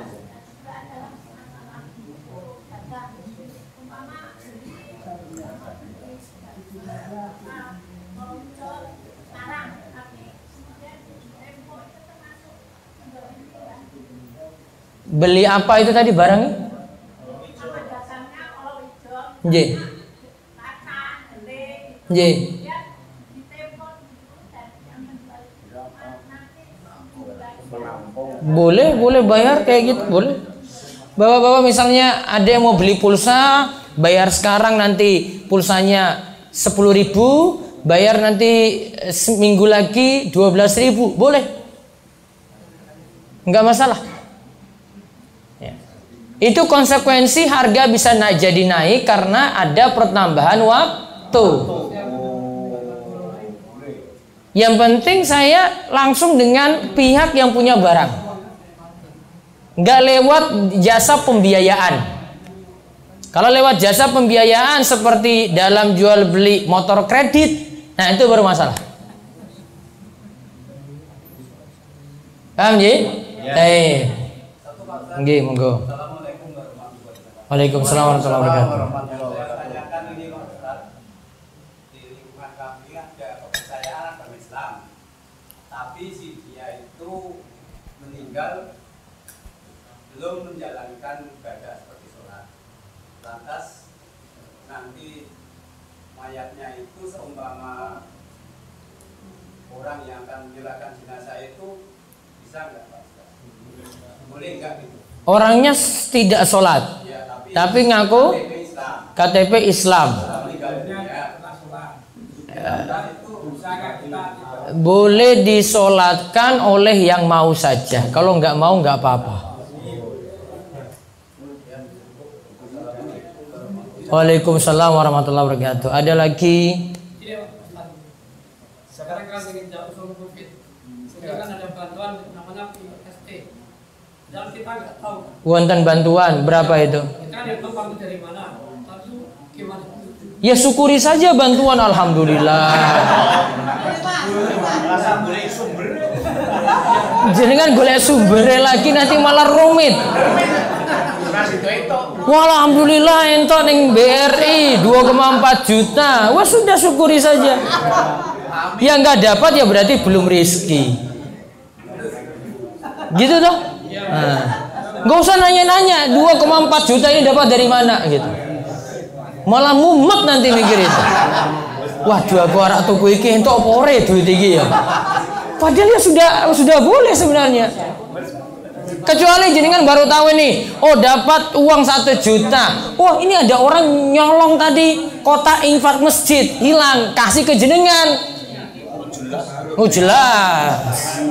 Beli apa itu tadi barangnya? J. J. Boleh bayar kayak gitu, boleh. Bapak-bapak misalnya ada yang mau beli pulsa, bayar sekarang nanti pulsanya 10.000, bayar nanti seminggu lagi 12.000, boleh. Enggak masalah. Itu konsekuensi harga bisa jadi naik karena ada pertambahan waktu. Yang penting saya langsung dengan pihak yang punya barang, nggak lewat jasa pembiayaan. Kalau lewat jasa pembiayaan seperti dalam jual beli motor kredit, nah itu baru masalah. Paham Ji? Nggih, monggo. Waalaikumsalam warahmatullahi wabarakatuh. Saya tanyakan ini Pak Ustaz, di lingkungan kami ada kepercayaan agama Islam, tapi si dia itu meninggal belum menjalankan ibadah seperti sholat. Lantas nanti mayatnya itu seumpama orang yang akan menyerahkan jenazah itu bisa nggak Pak Ustaz? Boleh nggak gitu? Orangnya tidak sholat, Ya, tapi ngaku KTP Islam. Boleh disolatkan oleh yang mau saja. Kalau nggak mau nggak apa-apa. Waalaikumsalam warahmatullahi wabarakatuh. Ada lagi? Sekarang kan ingin jauh soal COVID. Sekarang ada bantuan namanya PST. Dan kita nggak tahu. Wonten bantuan berapa itu? Kita nggak tahu bantu dari mana. Lalu gimana? Ya syukuri saja bantuan, alhamdulillah. Jenengan golek sumber lagi nanti malah rumit. Wah, alhamdulillah ento ning BRI 2,4 juta. Wah, sudah syukuri saja. Ya nggak dapat ya berarti belum rezeki. Gitu toh? Nah, nggak usah nanya-nanya 2,4 juta ini dapat dari mana gitu. Malah mumet nanti mikir itu. Waduh, aku arek tuku iki entuk apa ore duit iki ya. Padahal ya sudah boleh sebenarnya. Kecuali jenengan baru tahu ini, oh dapat uang 1 juta. Wah, ini ada orang nyolong tadi kotak infak masjid, hilang, kasih ke jenengan. Oh jelas.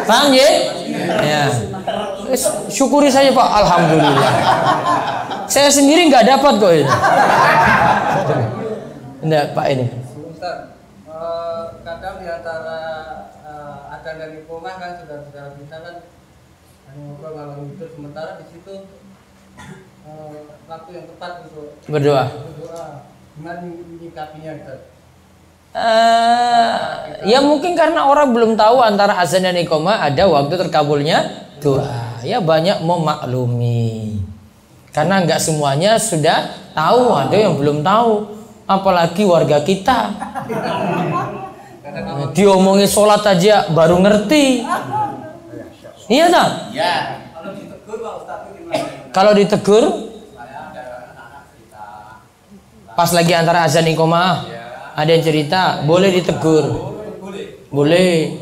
Paham ya? Ya. Syukuri saja Pak, alhamdulillah. Saya sendiri nggak dapat kok ini. Enggak Pak ini. Ustaz, kadang di antara ada dari rumah kan saudara-saudara kita kan ngobrol malam itu, sementara di situ waktu yang tepat untuk Berdoa. Gimana menyikapinya Ustaz? Ya mungkin karena orang belum tahu antara azan dan iqamah ada waktu terkabulnya doa. Ya banyak memaklumi. Karena nggak semuanya sudah tahu, ada yang belum tahu. Apalagi warga kita. Diomongin sholat aja baru ngerti. Iya tak? Ya. Kalau ditegur, pas lagi antara azan iqomah, ada yang cerita, boleh ditegur. Boleh.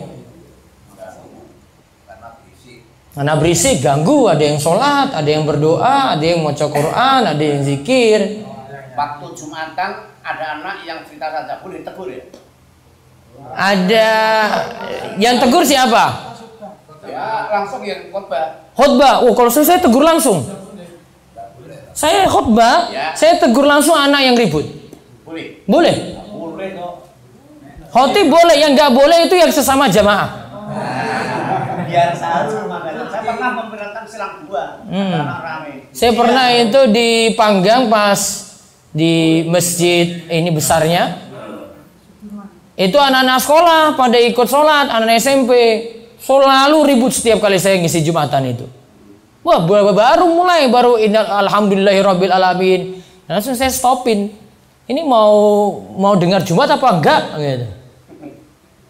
Karena berisik, ganggu. Ada yang sholat, ada yang berdoa, ada yang baca Quran, ada yang zikir. Waktu Jumatan ada anak yang cerita saja, boleh tegur ya? Ada yang tegur siapa? Ya langsung yang khotbah. Khotbah. Oh, kalau saya tegur langsung. Saya khotbah, Ya. saya tegur langsung anak yang ribut. Boleh. Boleh. Boleh kok. Khotib boleh, yang nggak boleh itu yang sesama jamaah. Biar saja makanya. Saya pernah memberatkan silang dua. Anak rame. Saya pernah itu dipanggang pas di masjid ini besarnya. Itu anak-anak sekolah pada ikut sholat, anak SMP. Selalu ribut setiap kali saya ngisi Jumatan itu. Wah, baru alhamdulillahirabbil alamin. Langsung saya stopin. Ini mau dengar Jumat apa enggak gitu.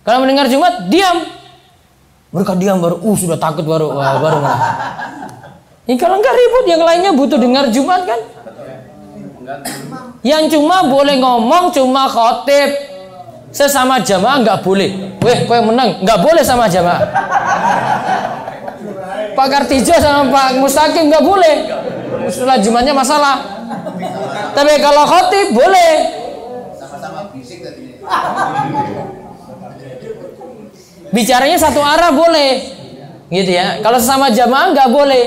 Kalau mendengar Jumat, diam. Mereka diam baru sudah takut baru mulai. Ini kalau enggak ribut, yang lainnya butuh dengar Jumat kan? Yang cuma boleh ngomong cuma khotib. Sesama jamaah nggak boleh. Weh, kowe menang, nggak boleh sama jamaah. Pak Kartijo sama Pak Mustaqim nggak boleh. Setelah Jumatnya masalah. Tapi kalau khotib boleh. Sama-sama bisik tadi. Bicaranya satu arah boleh, gitu ya. Kalau sesama jamaah nggak boleh.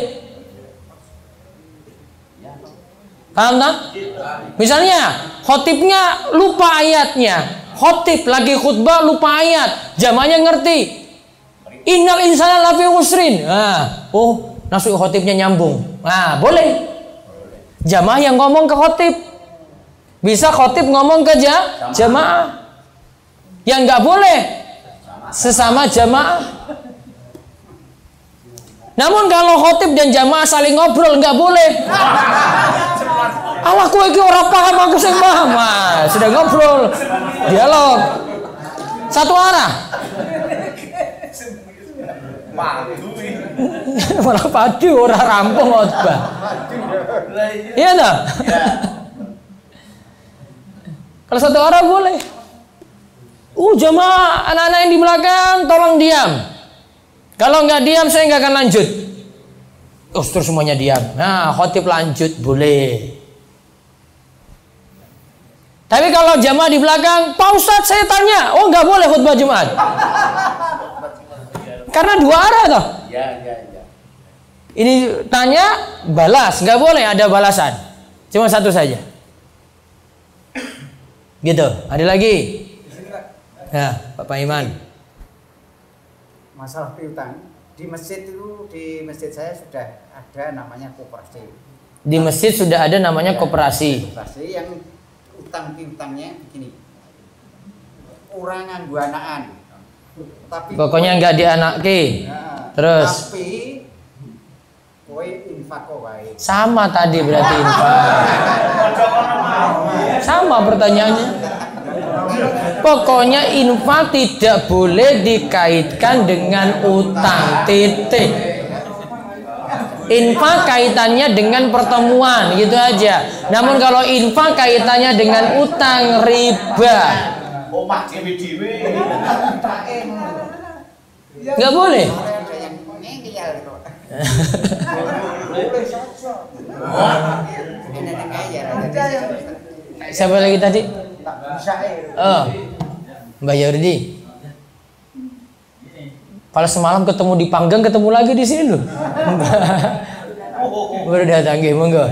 Paham tak? Misalnya khotibnya lupa ayatnya. Khotib lagi khutbah lupa ayat, jamaahnya ngerti. Innal insana lafi usrin. Nasuh khotibnya nyambung. Boleh. Jamaah yang ngomong ke khotib. Bisa khotib ngomong ke jamaah. Yang nggak boleh sesama jamaah. Namun kalau khotib dan jamaah saling ngobrol nggak boleh. Allah kowe iki ora paham, aku sing paham. Sudah ngobrol, dialog satu arah. Malah padu ora rampung khotbah. Iya enggak? Kalau satu arah boleh. Jamaah anak-anak yang di belakang tolong diam. Kalau nggak diam saya nggak akan lanjut. Terus semuanya diam. Khotib lanjut boleh. Tapi kalau jamaah di belakang, Pak Ustadz saya tanya, nggak boleh khutbah Jumat. Karena dua arah toh. Ya. Ini tanya, balas, nggak boleh ada balasan. Cuma satu saja. Gitu. Ada lagi? Ya, Pak Iman. Masalah piutang di masjid saya sudah ada namanya koperasi. Di masjid sudah ada namanya koperasi. Koperasi yang utang piutangnya begini. Orang nganggo anakan. Tapi Pokoknya nggak dianaki. Terus. Tapi kowe infak wae. Sama tadi berarti infak. Sama pertanyaannya. Pokoknya infak tidak boleh dikaitkan dengan utang. Titik. Infak kaitannya dengan pertemuan, gitu aja. Namun kalau infak kaitannya dengan utang, riba. Omah dewe-dewe. Nggak boleh. Siapa lagi tadi? Mbak Yardi. Kalau semalam ketemu di Panggang, ketemu lagi di sini loh. Baru datang, monggo.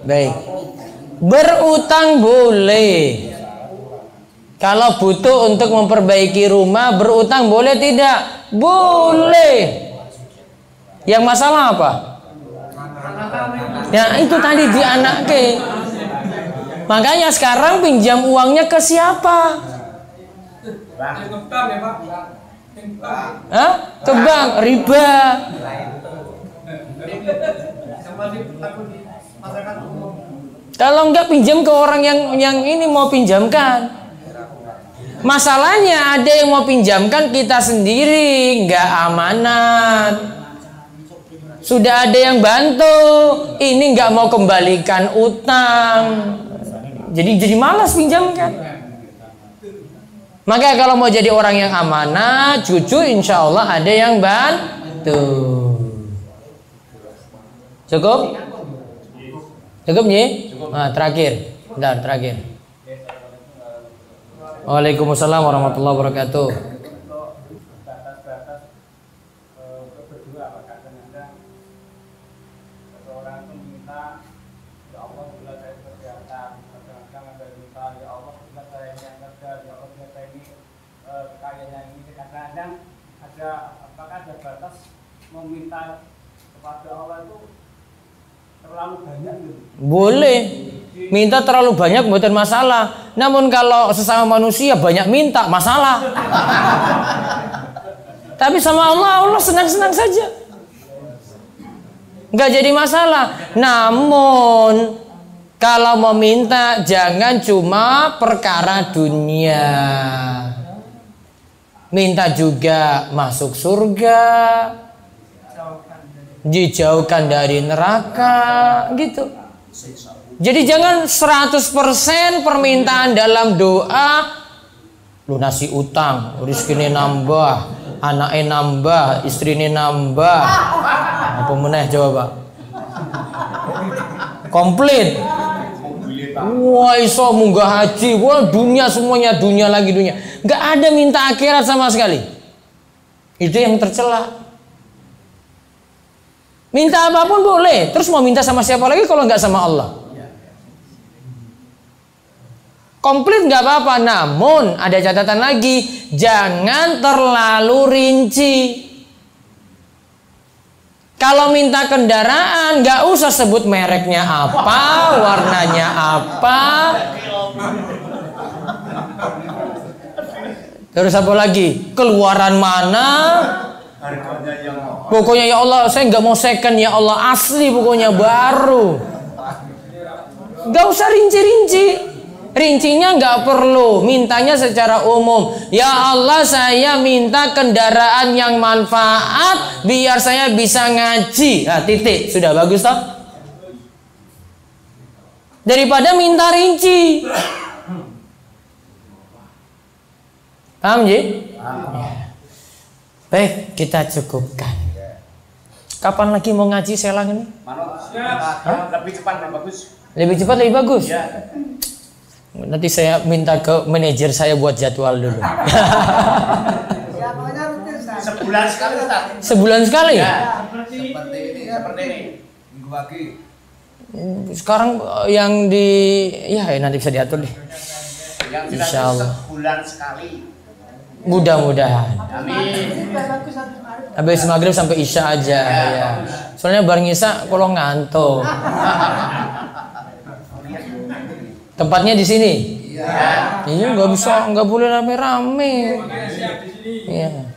Baik. Berutang boleh. Kalau butuh untuk memperbaiki rumah, berutang boleh tidak? Boleh. Yang masalah apa? Ya itu tadi di anaknya. Makanya sekarang pinjam uangnya ke siapa? Hah? Ke bank, riba. Kalau enggak pinjam ke orang yang ini mau pinjamkan. Masalahnya ada yang mau pinjamkan kita sendiri nggak amanat. Sudah ada yang bantu, ini nggak mau kembalikan utang. Jadi malas pinjamkan. Maka kalau mau jadi orang yang amanat, cucu insya Allah ada yang bantu. Cukup? Cukup nih? Nah, terakhir. Bentar, terakhir. Waalaikumsalam warahmatullahi wabarakatuh. Batas-batas berdua, maka kadang-kadang seseorang itu minta, ya Allah bila saya kesehatan, kadang-kadang ada minta, ya Allah bila saya ini yang kerja, ya Allah bila saya ini kekayaan yang ini. Kadang-kadang ada, apakah ada batas meminta kepada Allah itu terlalu banyak gitu? Boleh. Minta terlalu banyak bukan masalah. Namun kalau sesama manusia banyak minta, masalah. Tapi sama Allah, Allah senang-senang saja. Nggak jadi masalah. Namun kalau mau minta jangan cuma perkara dunia. Minta juga masuk surga, dijauhkan dari neraka, gitu. Jadi jangan 100% permintaan dalam doa lunasi utang, rezekinya nambah, anaknya nambah, istrinya nambah. Apa meneh jawab? Komplit. Wah iso munggah haji, wah dunia semuanya dunia lagi dunia. Gak ada minta akhirat sama sekali. Itu yang tercela. Minta apapun boleh. Terus mau minta sama siapa lagi kalau nggak sama Allah? Komplit nggak apa-apa. Namun ada catatan lagi, jangan terlalu rinci. Kalau minta kendaraan nggak usah sebut mereknya apa, warnanya apa. Terus apa lagi? Keluaran mana? Pokoknya ya Allah, saya nggak mau second ya Allah, asli pokoknya baru. Nggak usah rinci-rinci. Rincinya nggak perlu, mintanya secara umum. Ya Allah, saya minta kendaraan yang manfaat biar saya bisa ngaji. Nah, titik, sudah bagus toh? Daripada minta rinci. Paham Ji? Baik, kita cukupkan. Kapan lagi mau ngaji selang ini? Lebih cepat lebih bagus. Lebih cepat lebih bagus. Ya. Nanti saya minta ke manajer saya buat jadwal dulu. Sebulan sekali Ustaz. Sebulan sekali? Ya. Seperti ini. Minggu pagi. Sekarang yang di ya nanti bisa diatur deh. Yang Insya Allah. Sebulan sekali. Mudah-mudahan. Amin. Habis maghrib sampai isya aja ya. Soalnya bareng isya kalau ngantuk. Tempatnya di sini. Iya, nggak bisa, nggak boleh rame-rame. Iya.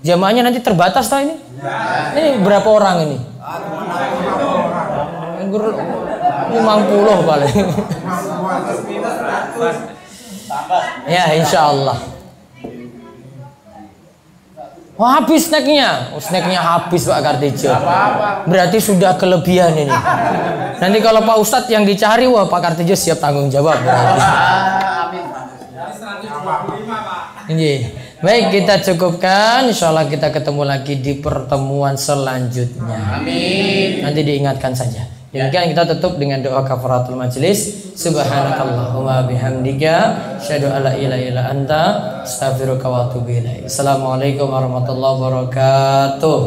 Jamaahnya nanti terbatas toh ini. Ini berapa orang ini? 50 paling. Ya, insya Allah. Wah, habis snacknya. Oh, snacknya habis Pak Kartijo. Berarti sudah kelebihan ini. Nanti kalau Pak Ustadz yang dicari, wah Pak Kartijo siap tanggung jawab berarti. Ini. Baik, kita cukupkan. Insya Allah kita ketemu lagi di pertemuan selanjutnya. Amin. Nanti diingatkan saja. Demikian kita tutup dengan doa kafaratul majlis. Subhanakallahumma bihamdika asyhadu an la ilaha illa anta astaghfiruka wa atubu ilaik. Assalamualaikum warahmatullahi wabarakatuh.